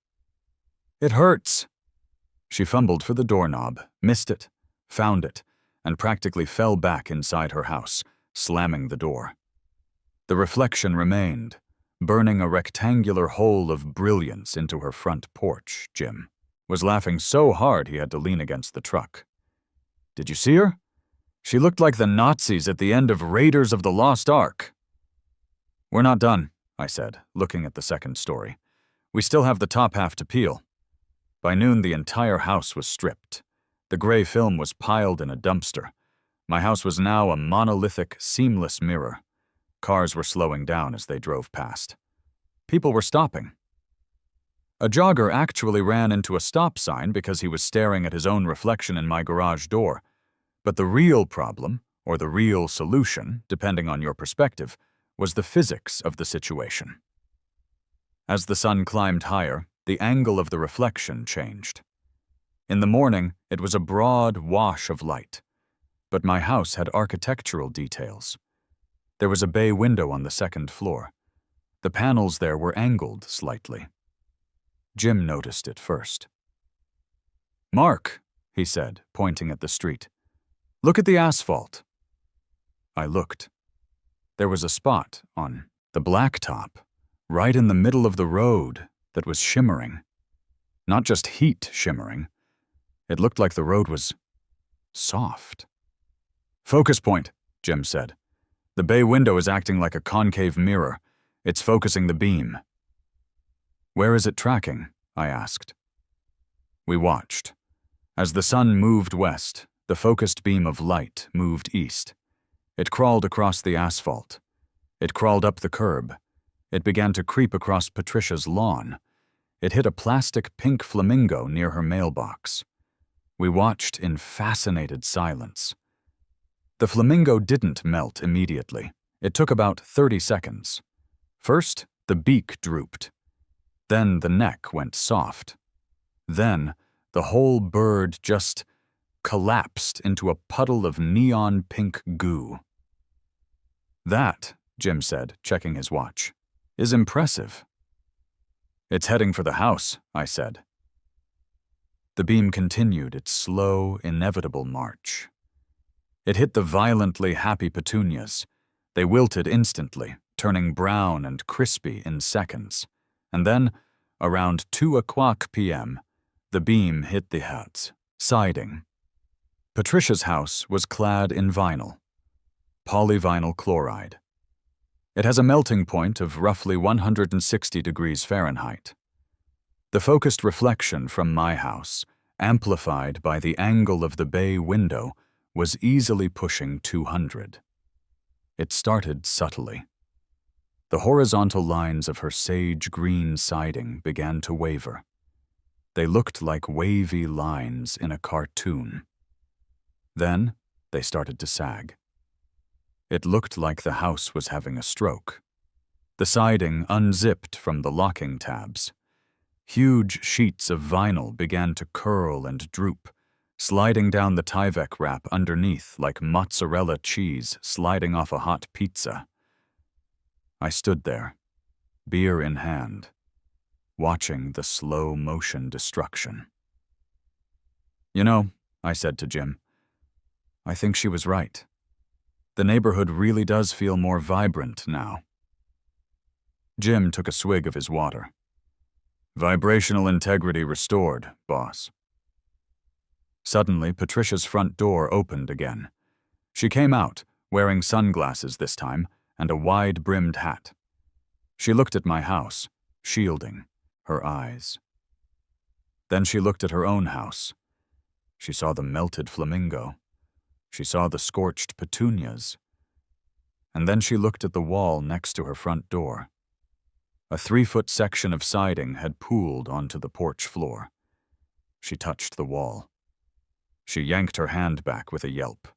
"It hurts." She fumbled for the doorknob, missed it, found it, and practically fell back inside her house, slamming the door. The reflection remained, burning a rectangular hole of brilliance into her front porch. Jim was laughing so hard he had to lean against the truck. "Did you see her? She looked like the Nazis at the end of Raiders of the Lost Ark." "We're not done," I said, looking at the second story. "We still have the top half to peel." By noon, the entire house was stripped. The gray film was piled in a dumpster. My house was now a monolithic, seamless mirror. Cars were slowing down as they drove past. People were stopping. A jogger actually ran into a stop sign because he was staring at his own reflection in my garage door. But the real problem, or the real solution, depending on your perspective, was the physics of the situation. As the sun climbed higher, the angle of the reflection changed. In the morning, it was a broad wash of light. But my house had architectural details. There was a bay window on the second floor. The panels there were angled slightly. Jim noticed it first. "Mark," he said, pointing at the street. "Look at the asphalt." I looked. There was a spot on the blacktop, right in the middle of the road, that was shimmering. Not just heat shimmering. It looked like the road was soft. "Focus point," Jim said. "The bay window is acting like a concave mirror. It's focusing the beam." "Where is it tracking?" I asked. We watched. As the sun moved west, the focused beam of light moved east. It crawled across the asphalt. It crawled up the curb. It began to creep across Patricia's lawn. It hit a plastic pink flamingo near her mailbox. We watched in fascinated silence. The flamingo didn't melt immediately. It took about 30 seconds. First, the beak drooped. Then the neck went soft. Then, the whole bird just collapsed into a puddle of neon pink goo. "That," Jim said, checking his watch, "is impressive." "It's heading for the house," I said. The beam continued its slow, inevitable march. It hit the violently happy petunias. They wilted instantly, turning brown and crispy in seconds. And then, around 2:00 p.m., the beam hit the huts, siding. Patricia's house was clad in vinyl, polyvinyl chloride. It has a melting point of roughly 160 degrees Fahrenheit. The focused reflection from my house, amplified by the angle of the bay window, was easily pushing 200. It started subtly. The horizontal lines of her sage-green siding began to waver. They looked like wavy lines in a cartoon. Then they started to sag. It looked like the house was having a stroke. The siding unzipped from the locking tabs. Huge sheets of vinyl began to curl and droop, sliding down the Tyvek wrap underneath like mozzarella cheese sliding off a hot pizza. I stood there, beer in hand, watching the slow-motion destruction. "You know," I said to Jim, "I think she was right. The neighborhood really does feel more vibrant now." Jim took a swig of his water. "Vibrational integrity restored, boss." Suddenly, Patricia's front door opened again. She came out, wearing sunglasses this time, and a wide-brimmed hat. She looked at my house, shielding her eyes. Then she looked at her own house. She saw the melted flamingo. She saw the scorched petunias. And then she looked at the wall next to her front door. A 3-foot section of siding had pooled onto the porch floor. She touched the wall. She yanked her hand back with a yelp.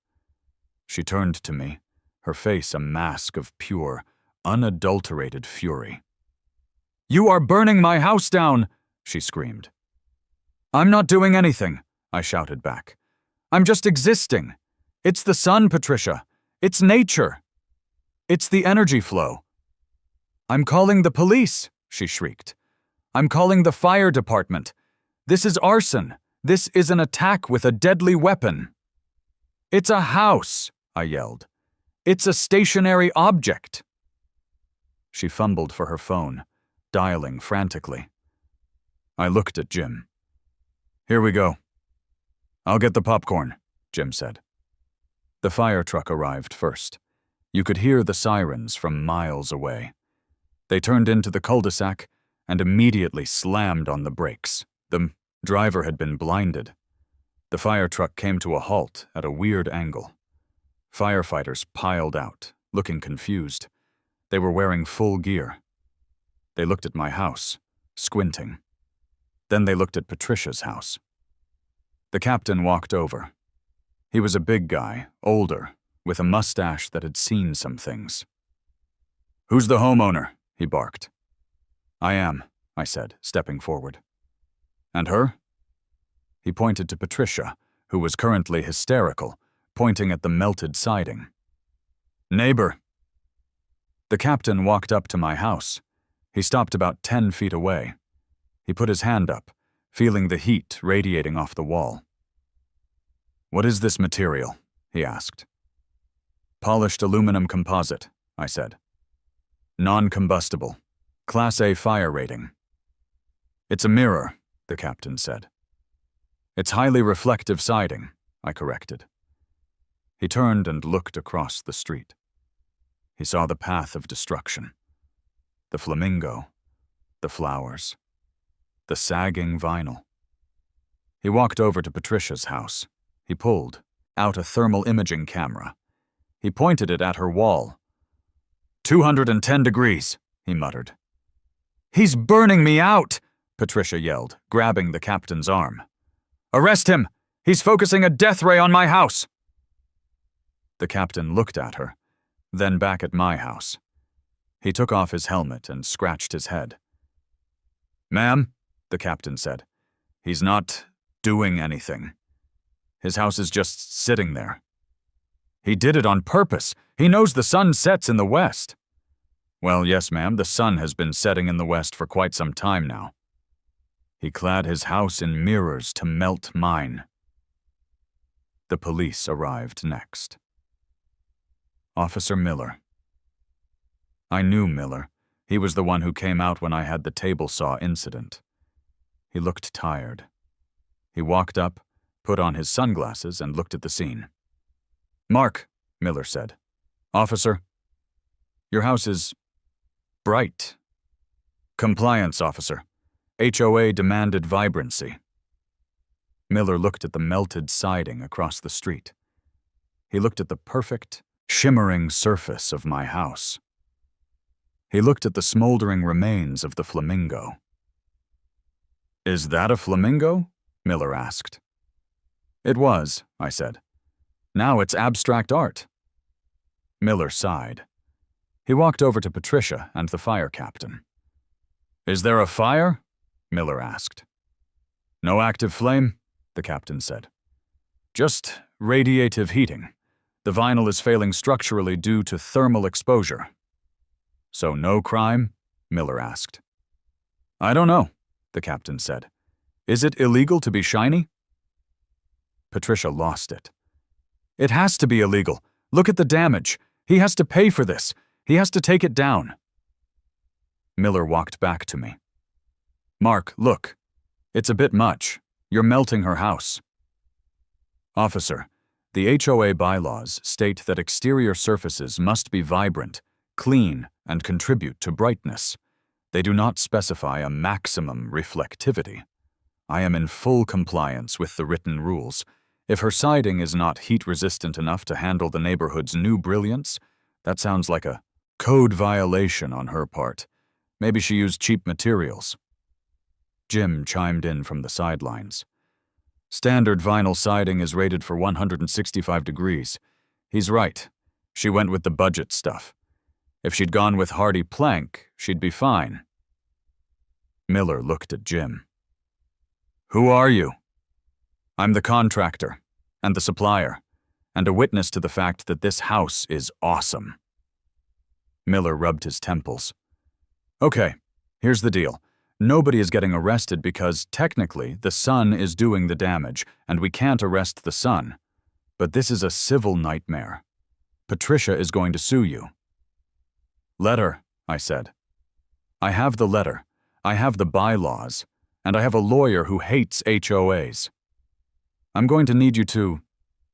She turned to me, her face a mask of pure, unadulterated fury. "You are burning my house down!" she screamed. "I'm not doing anything," I shouted back. "I'm just existing. It's the sun, Patricia. It's nature. It's the energy flow." "I'm calling the police," she shrieked. "I'm calling the fire department. This is arson. This is an attack with a deadly weapon." "It's a house," I yelled. "It's a stationary object." She fumbled for her phone, dialing frantically. I looked at Jim. "Here we go." "I'll get the popcorn," Jim said. The fire truck arrived first. You could hear the sirens from miles away. They turned into the cul-de-sac and immediately slammed on the brakes. The Driver had been blinded. The fire truck came to a halt at a weird angle. Firefighters piled out, looking confused. They were wearing full gear. They looked at my house, squinting. Then they looked at Patricia's house. The captain walked over. He was a big guy, older, with a mustache that had seen some things. "Who's the homeowner?" he barked. "I am," I said, stepping forward. "And her?" He pointed to Patricia, who was currently hysterical, pointing at the melted siding. "Neighbor." The captain walked up to my house. He stopped about 10 feet away. He put his hand up, feeling the heat radiating off the wall. "What is this material?" he asked. "Polished aluminum composite," I said. "Non-combustible. Class A fire rating." "It's a mirror," the captain said. "It's highly reflective siding," I corrected. He turned and looked across the street. He saw the path of destruction. The flamingo, the flowers, the sagging vinyl. He walked over to Patricia's house. He pulled out a thermal imaging camera. He pointed it at her wall. 210 degrees, he muttered. "He's burning me out," Patricia yelled, grabbing the captain's arm. "Arrest him! He's focusing a death ray on my house!" The captain looked at her, then back at my house. He took off his helmet and scratched his head. "Ma'am," the captain said, "he's not doing anything. His house is just sitting there. He did it on purpose. He knows the sun sets in the west." "Well, yes, ma'am, the sun has been setting in the west for quite some time now. He clad his house in mirrors to melt mine." The police arrived next. Officer Miller. I knew Miller. He was the one who came out when I had the table saw incident. He looked tired. He walked up, put on his sunglasses, and looked at the scene. "Mark," Miller said. "Officer, your house is bright." "Compliance, officer. HOA demanded vibrancy." Miller looked at the melted siding across the street. He looked at the perfect, shimmering surface of my house. He looked at the smoldering remains of the flamingo. "Is that a flamingo?" Miller asked. "It was," I said. "Now it's abstract art." Miller sighed. He walked over to Patricia and the fire captain. "Is there a fire?" Miller asked. "No active flame," the captain said. "Just radiative heating. The vinyl is failing structurally due to thermal exposure." "So no crime?" Miller asked. "I don't know," the captain said. "Is it illegal to be shiny?" Patricia lost it. "It has to be illegal. Look at the damage. He has to pay for this. He has to take it down." Miller walked back to me. "Mark, look. It's a bit much. You're melting her house." "Officer, the HOA bylaws state that exterior surfaces must be vibrant, clean, and contribute to brightness. They do not specify a maximum reflectivity. I am in full compliance with the written rules. If her siding is not heat-resistant enough to handle the neighborhood's new brilliance, that sounds like a code violation on her part. Maybe she used cheap materials." Jim chimed in from the sidelines. "Standard vinyl siding is rated for 165 degrees. He's right. She went with the budget stuff. If she'd gone with hardy plank, she'd be fine." Miller looked at Jim. "Who are you?" "I'm the contractor, and the supplier, and a witness to the fact that this house is awesome." Miller rubbed his temples. "Okay, here's the deal. Nobody is getting arrested because, technically, the sun is doing the damage, and we can't arrest the sun. But this is a civil nightmare. Patricia is going to sue you." "Let her," I said. "I have the letter, I have the bylaws, and I have a lawyer who hates HOAs. I'm going to need you to,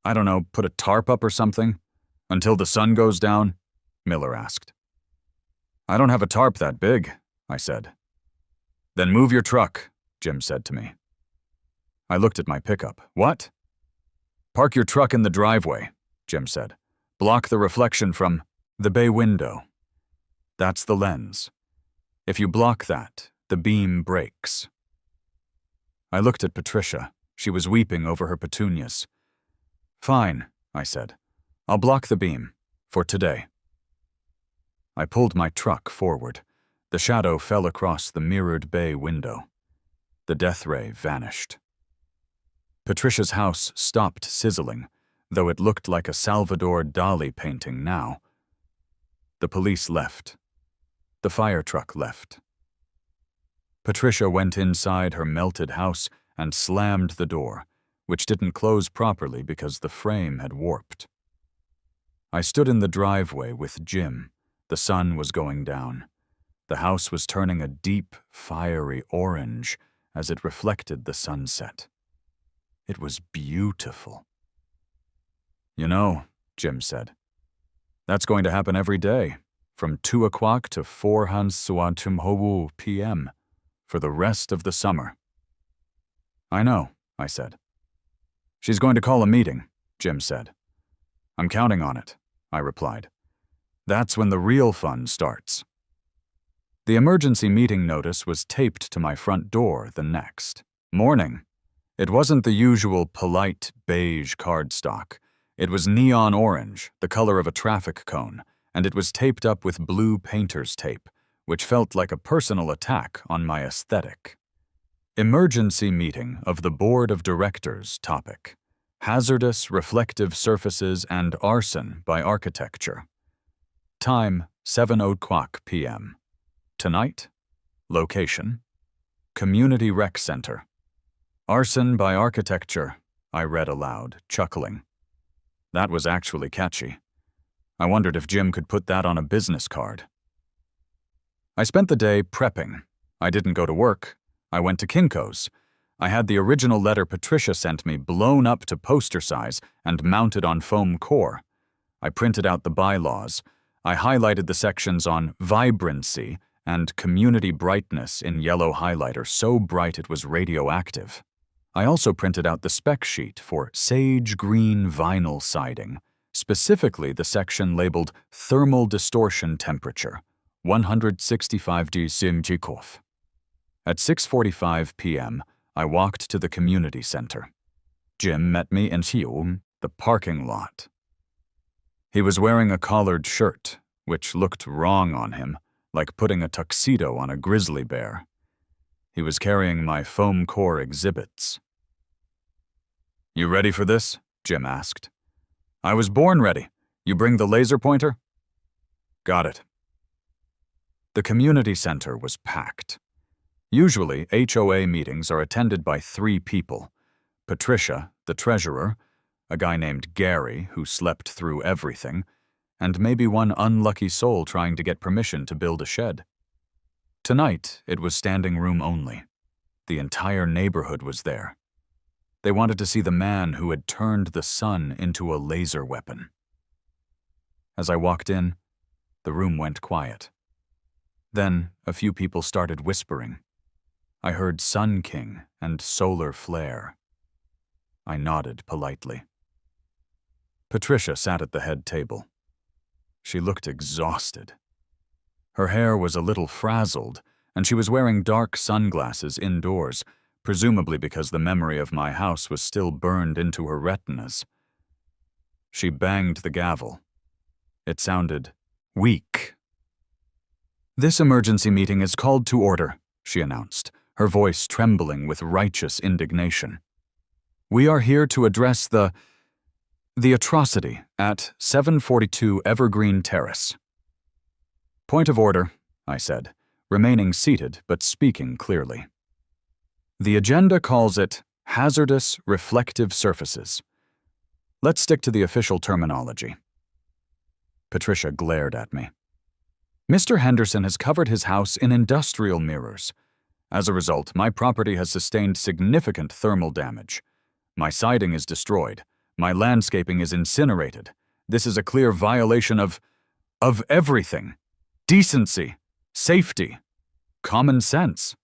I don't know, put a tarp up or something? Until the sun goes down?" Miller asked. "I don't have a tarp that big," I said. "Then move your truck," Jim said to me. I looked at my pickup. What? Park your truck in the driveway, Jim said. Block the reflection from the bay window. That's the lens. If you block that, the beam breaks. I looked at Patricia. She was weeping over her petunias. Fine, I said. I'll block the beam. For today. I pulled my truck forward. The shadow fell across the mirrored bay window. The death ray vanished. Patricia's house stopped sizzling, though it looked like a Salvador Dali painting now. The police left. The fire truck left. Patricia went inside her melted house and slammed the door, which didn't close properly because the frame had warped. I stood in the driveway with Jim. The sun was going down. The house was turning a deep, fiery orange as it reflected the sunset. It was beautiful. You know, Jim said, that's going to happen every day, from 2 o'clock to 4 HOA p.m., for the rest of the summer. I know, I said. She's going to call a meeting, Jim said. I'm counting on it, I replied. That's when the real fun starts. The emergency meeting notice was taped to my front door the next morning. It wasn't the usual polite beige cardstock. It was neon orange, the color of a traffic cone, and it was taped up with blue painter's tape, which felt like a personal attack on my aesthetic. Emergency meeting of the Board of Directors topic. Hazardous reflective surfaces and arson by architecture. Time, 7 o'clock p.m. Tonight, location, Community Rec Center. Arson by architecture, I read aloud, chuckling. That was actually catchy. I wondered if Jim could put that on a business card. I spent the day prepping. I didn't go to work. I went to Kinko's. I had the original letter Patricia sent me blown up to poster size and mounted on foam core. I printed out the bylaws. I highlighted the sections on vibrancy and community brightness in yellow highlighter so bright it was radioactive. I also printed out the spec sheet for sage green vinyl siding, specifically the section labeled thermal distortion temperature, 165 degrees. At 6:45 p.m., I walked to the community center. Jim met me in the parking lot. He was wearing a collared shirt, which looked wrong on him, like putting a tuxedo on a grizzly bear. He was carrying my foam core exhibits. You ready for this? Jim asked. I was born ready. You bring the laser pointer? Got it. The community center was packed. Usually, HOA meetings are attended by 3 people. Patricia, the treasurer, a guy named Gary who slept through everything, and maybe one unlucky soul trying to get permission to build a shed. Tonight, it was standing room only. The entire neighborhood was there. They wanted to see the man who had turned the sun into a laser weapon. As I walked in, the room went quiet. Then, a few people started whispering. I heard Sun King and Solar Flare. I nodded politely. Patricia sat at the head table. She looked exhausted. Her hair was a little frazzled, and she was wearing dark sunglasses indoors, presumably because the memory of my house was still burned into her retinas. She banged the gavel. It sounded weak. This emergency meeting is called to order, she announced, her voice trembling with righteous indignation. We are here to address the atrocity at 742 Evergreen Terrace. Point of order, I said, remaining seated but speaking clearly. The agenda calls it hazardous reflective surfaces. Let's stick to the official terminology. Patricia glared at me. Mr. Henderson has covered his house in industrial mirrors. As a result, my property has sustained significant thermal damage. My siding is destroyed. My landscaping is incinerated. This is a clear violation of everything. Decency, safety, common sense.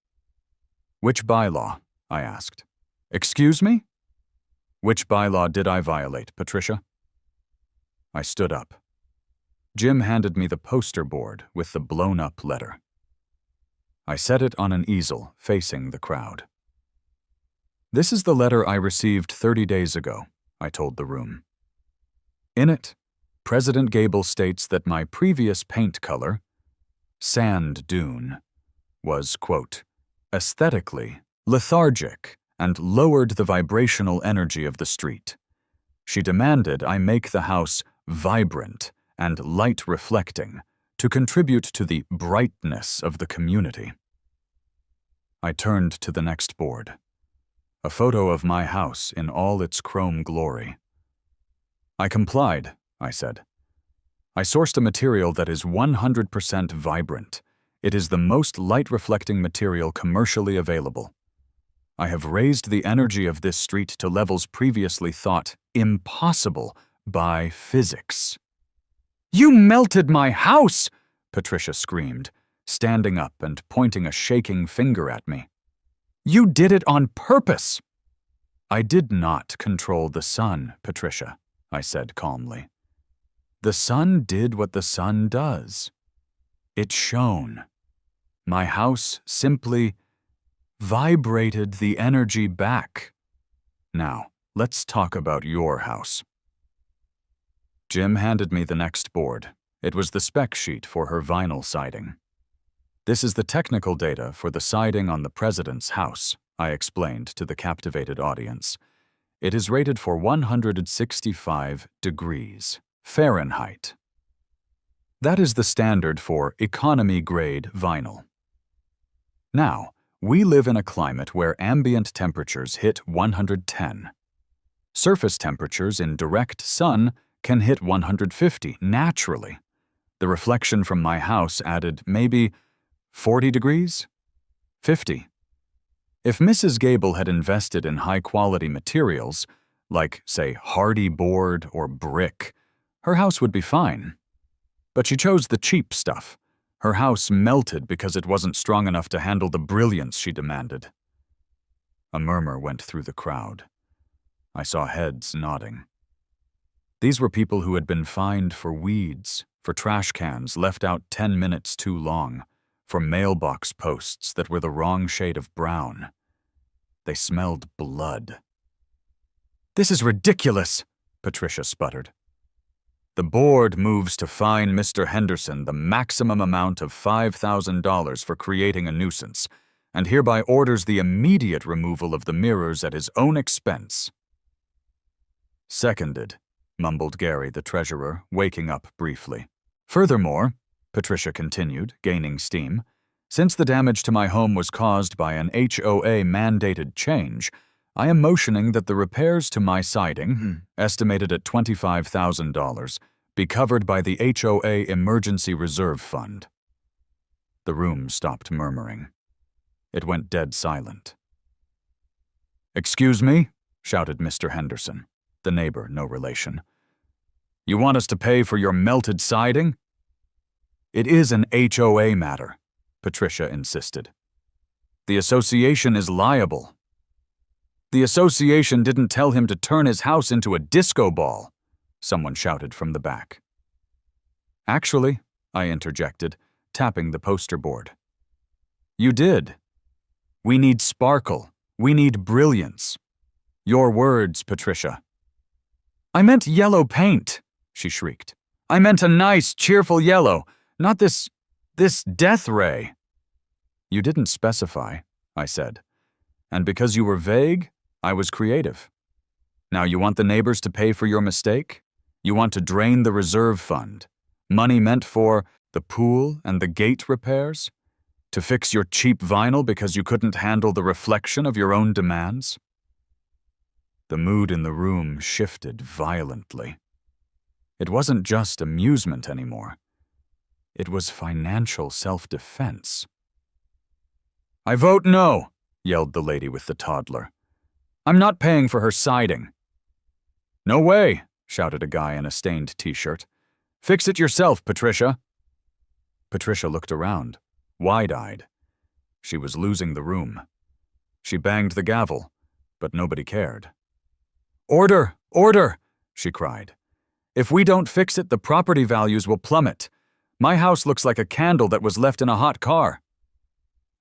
Which bylaw? I asked. Excuse me? Which bylaw did I violate, Patricia? I stood up. Jim handed me the poster board with the blown-up letter. I set it on an easel facing the crowd. This is the letter I received 30 days ago, I told the room. In it, President Gable states that my previous paint color, sand dune, was, quote, aesthetically lethargic and lowered the vibrational energy of the street. She demanded I make the house vibrant and light-reflecting to contribute to the brightness of the community. I turned to the next board. A photo of my house in all its chrome glory. I complied, I said. I sourced a material that is 100% vibrant. It is the most light-reflecting material commercially available. I have raised the energy of this street to levels previously thought impossible by physics. You melted my house! Patricia screamed, standing up and pointing a shaking finger at me. You did it on purpose! I did not control the sun, Patricia, I said calmly. The sun did what the sun does. It shone. My house simply vibrated the energy back. Now, let's talk about your house. Jim handed me the next board. It was the spec sheet for her vinyl siding. This is the technical data for the siding on the president's house, I explained to the captivated audience. It is rated for 165 degrees Fahrenheit. That is the standard for economy-grade vinyl. Now, we live in a climate where ambient temperatures hit 110. Surface temperatures in direct sun can hit 150 naturally. The reflection from my house added maybe 40 degrees? 50. If Mrs. Gable had invested in high-quality materials, like, say, hardy board or brick, her house would be fine. But she chose the cheap stuff. Her house melted because it wasn't strong enough to handle the brilliance she demanded. A murmur went through the crowd. I saw heads nodding. These were people who had been fined for weeds, for trash cans left out 10 minutes too long, for mailbox posts that were the wrong shade of brown. They smelled blood. This is ridiculous, Patricia sputtered. The board moves to fine Mr. Henderson the maximum amount of $5,000 for creating a nuisance, and hereby orders the immediate removal of the mirrors at his own expense. Seconded, mumbled Gary, the treasurer, waking up briefly. Furthermore, Patricia continued, gaining steam, since the damage to my home was caused by an HOA-mandated change, I am motioning that the repairs to my siding, estimated at $25,000, be covered by the HOA Emergency Reserve Fund. The room stopped murmuring. It went dead silent. Excuse me, shouted Mr. Henderson, the neighbor, no relation. You want us to pay for your melted siding? It is an HOA matter, Patricia insisted. The association is liable. The association didn't tell him to turn his house into a disco ball, someone shouted from the back. Actually, I interjected, tapping the poster board. You did. We need sparkle. We need brilliance. Your words, Patricia. I meant yellow paint, she shrieked. I meant a nice, cheerful yellow, not this death ray. You didn't specify, I said. And because you were vague, I was creative. Now you want the neighbors to pay for your mistake? You want to drain the reserve fund, money meant for the pool and the gate repairs? To fix your cheap vinyl because you couldn't handle the reflection of your own demands? The mood in the room shifted violently. It wasn't just amusement anymore. It was financial self-defense. I vote no, yelled the lady with the toddler. I'm not paying for her siding. No way, shouted a guy in a stained t-shirt. Fix it yourself, Patricia. Patricia looked around, wide-eyed. She was losing the room. She banged the gavel. but nobody cared. "Order! Order!" she cried. "If we don't fix it, the property values will plummet. My house looks like a candle that was left in a hot car."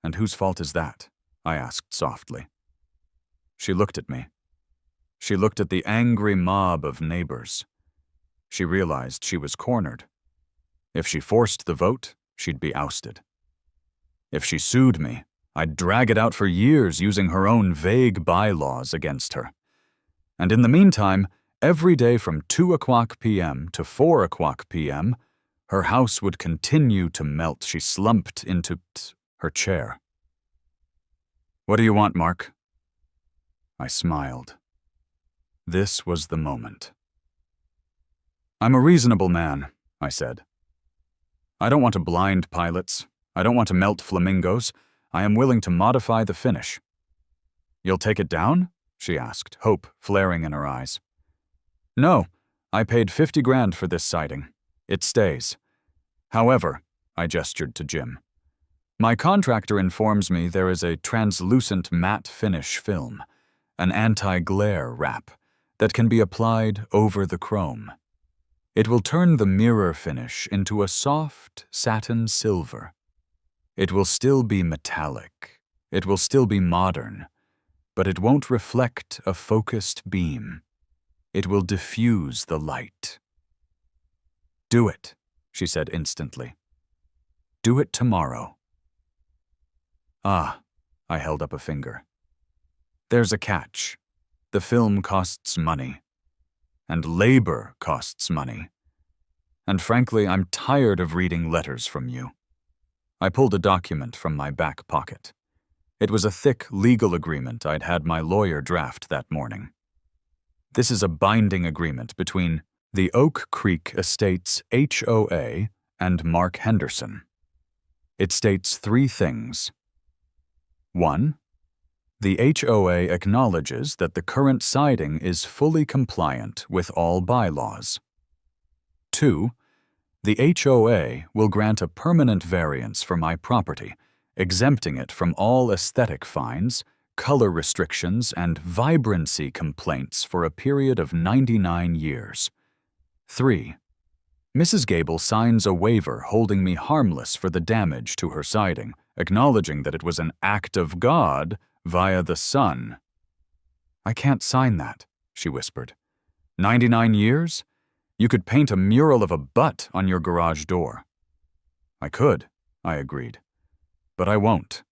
"And whose fault is that?" I asked softly. She looked at me. She looked at the angry mob of neighbors. She realized she was cornered. If she forced the vote, she'd be ousted. If she sued me, I'd drag it out for years using her own vague bylaws against her. And in the meantime, every day from 2:00 p.m. to 4:00 p.m., her house would continue to melt. She slumped into her chair. "What do you want, Mark?" I smiled. This was the moment. "I'm a reasonable man," I said. "I don't want to blind pilots. I don't want to melt flamingos. I am willing to modify the finish." "You'll take it down?" she asked, hope flaring in her eyes. "No, I paid 50 grand for this siding. It stays. However," I gestured to Jim, "my contractor informs me there is a translucent matte finish film, an anti-glare wrap, that can be applied over the chrome. It will turn the mirror finish into a soft satin silver. It will still be metallic. It will still be modern, but it won't reflect a focused beam. It will diffuse the light." "Do it," she said instantly. "Do it tomorrow." "Ah," I held up a finger. "There's a catch. The film costs money. And labor costs money. And frankly, I'm tired of reading letters from you." I pulled a document from my back pocket. It was a thick legal agreement I'd had my lawyer draft that morning. "This is a binding agreement between the Oak Creek Estates HOA and Mark Henderson. It states 3 things. 1. The HOA acknowledges that the current siding is fully compliant with all bylaws. 2. The HOA will grant a permanent variance for my property, exempting it from all aesthetic fines, color restrictions, and vibrancy complaints for a period of 99 years. 3. Mrs. Gable signs a waiver holding me harmless for the damage to her siding, acknowledging that it was an act of God via the sun." "I can't sign that," she whispered. 99 years? You could paint a mural of a butt on your garage door." "I could," I agreed. "But I won't.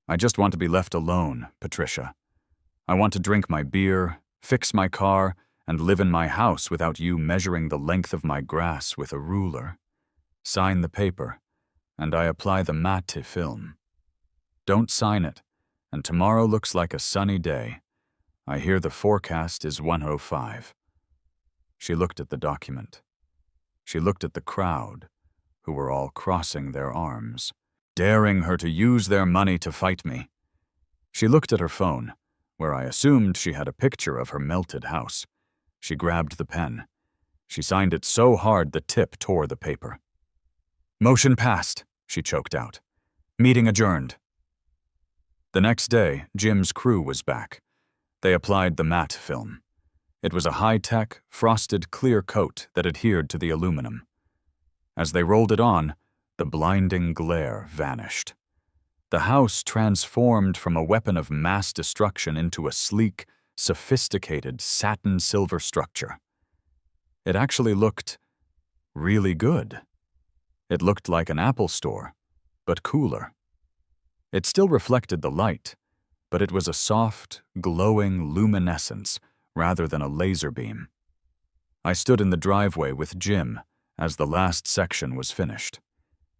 I just want to be left alone, Patricia. I want to drink my beer, fix my car, and live in my house without you measuring the length of my grass with a ruler. Sign the paper, and I apply the matte film. Don't sign it, and tomorrow looks like a sunny day. I hear the forecast is 105. She looked at the document. She looked at the crowd, who were all crossing their arms, daring her to use their money to fight me. She looked at her phone, where I assumed she had a picture of her melted house. She grabbed the pen. She signed it so hard the tip tore the paper. "Motion passed," she choked out. "Meeting adjourned." The next day, Jim's crew was back. They applied the matte film. It was a high-tech, frosted clear coat that adhered to the aluminum. As they rolled it on, the blinding glare vanished. The house transformed from a weapon of mass destruction into a sleek, sophisticated satin silver structure. It actually looked really good. It looked like an Apple store, but cooler. It still reflected the light, but it was a soft, glowing luminescence rather than a laser beam. I stood in the driveway with Jim as the last section was finished.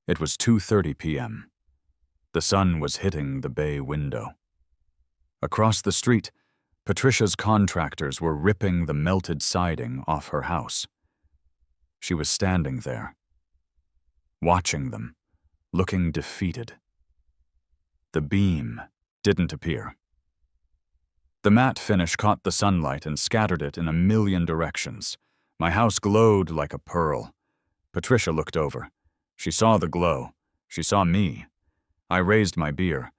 It was 2:30 p.m. The sun was hitting the bay window. Across the street, Patricia's contractors were ripping the melted siding off her house. She was standing there, watching them, looking defeated. The beam didn't appear. The matte finish caught the sunlight and scattered it in a million directions. My house glowed like a pearl. Patricia looked over. She saw the glow. She saw me. I raised my beer.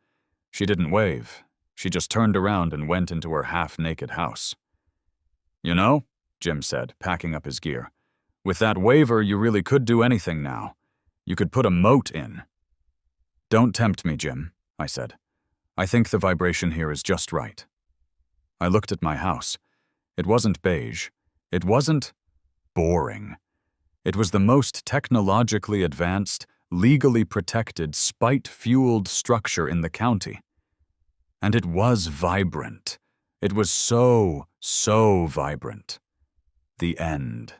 She didn't wave. She just turned around and went into her half-naked house. "You know," Jim said, packing up his gear, "with that waiver, you really could do anything now. You could put a moat in." "Don't tempt me, Jim," I said. "I think the vibration here is just right." I looked at my house. It wasn't beige. It wasn't boring. It was the most technologically advanced, legally protected, spite-fueled structure in the county. And it was vibrant. It was so vibrant. The end.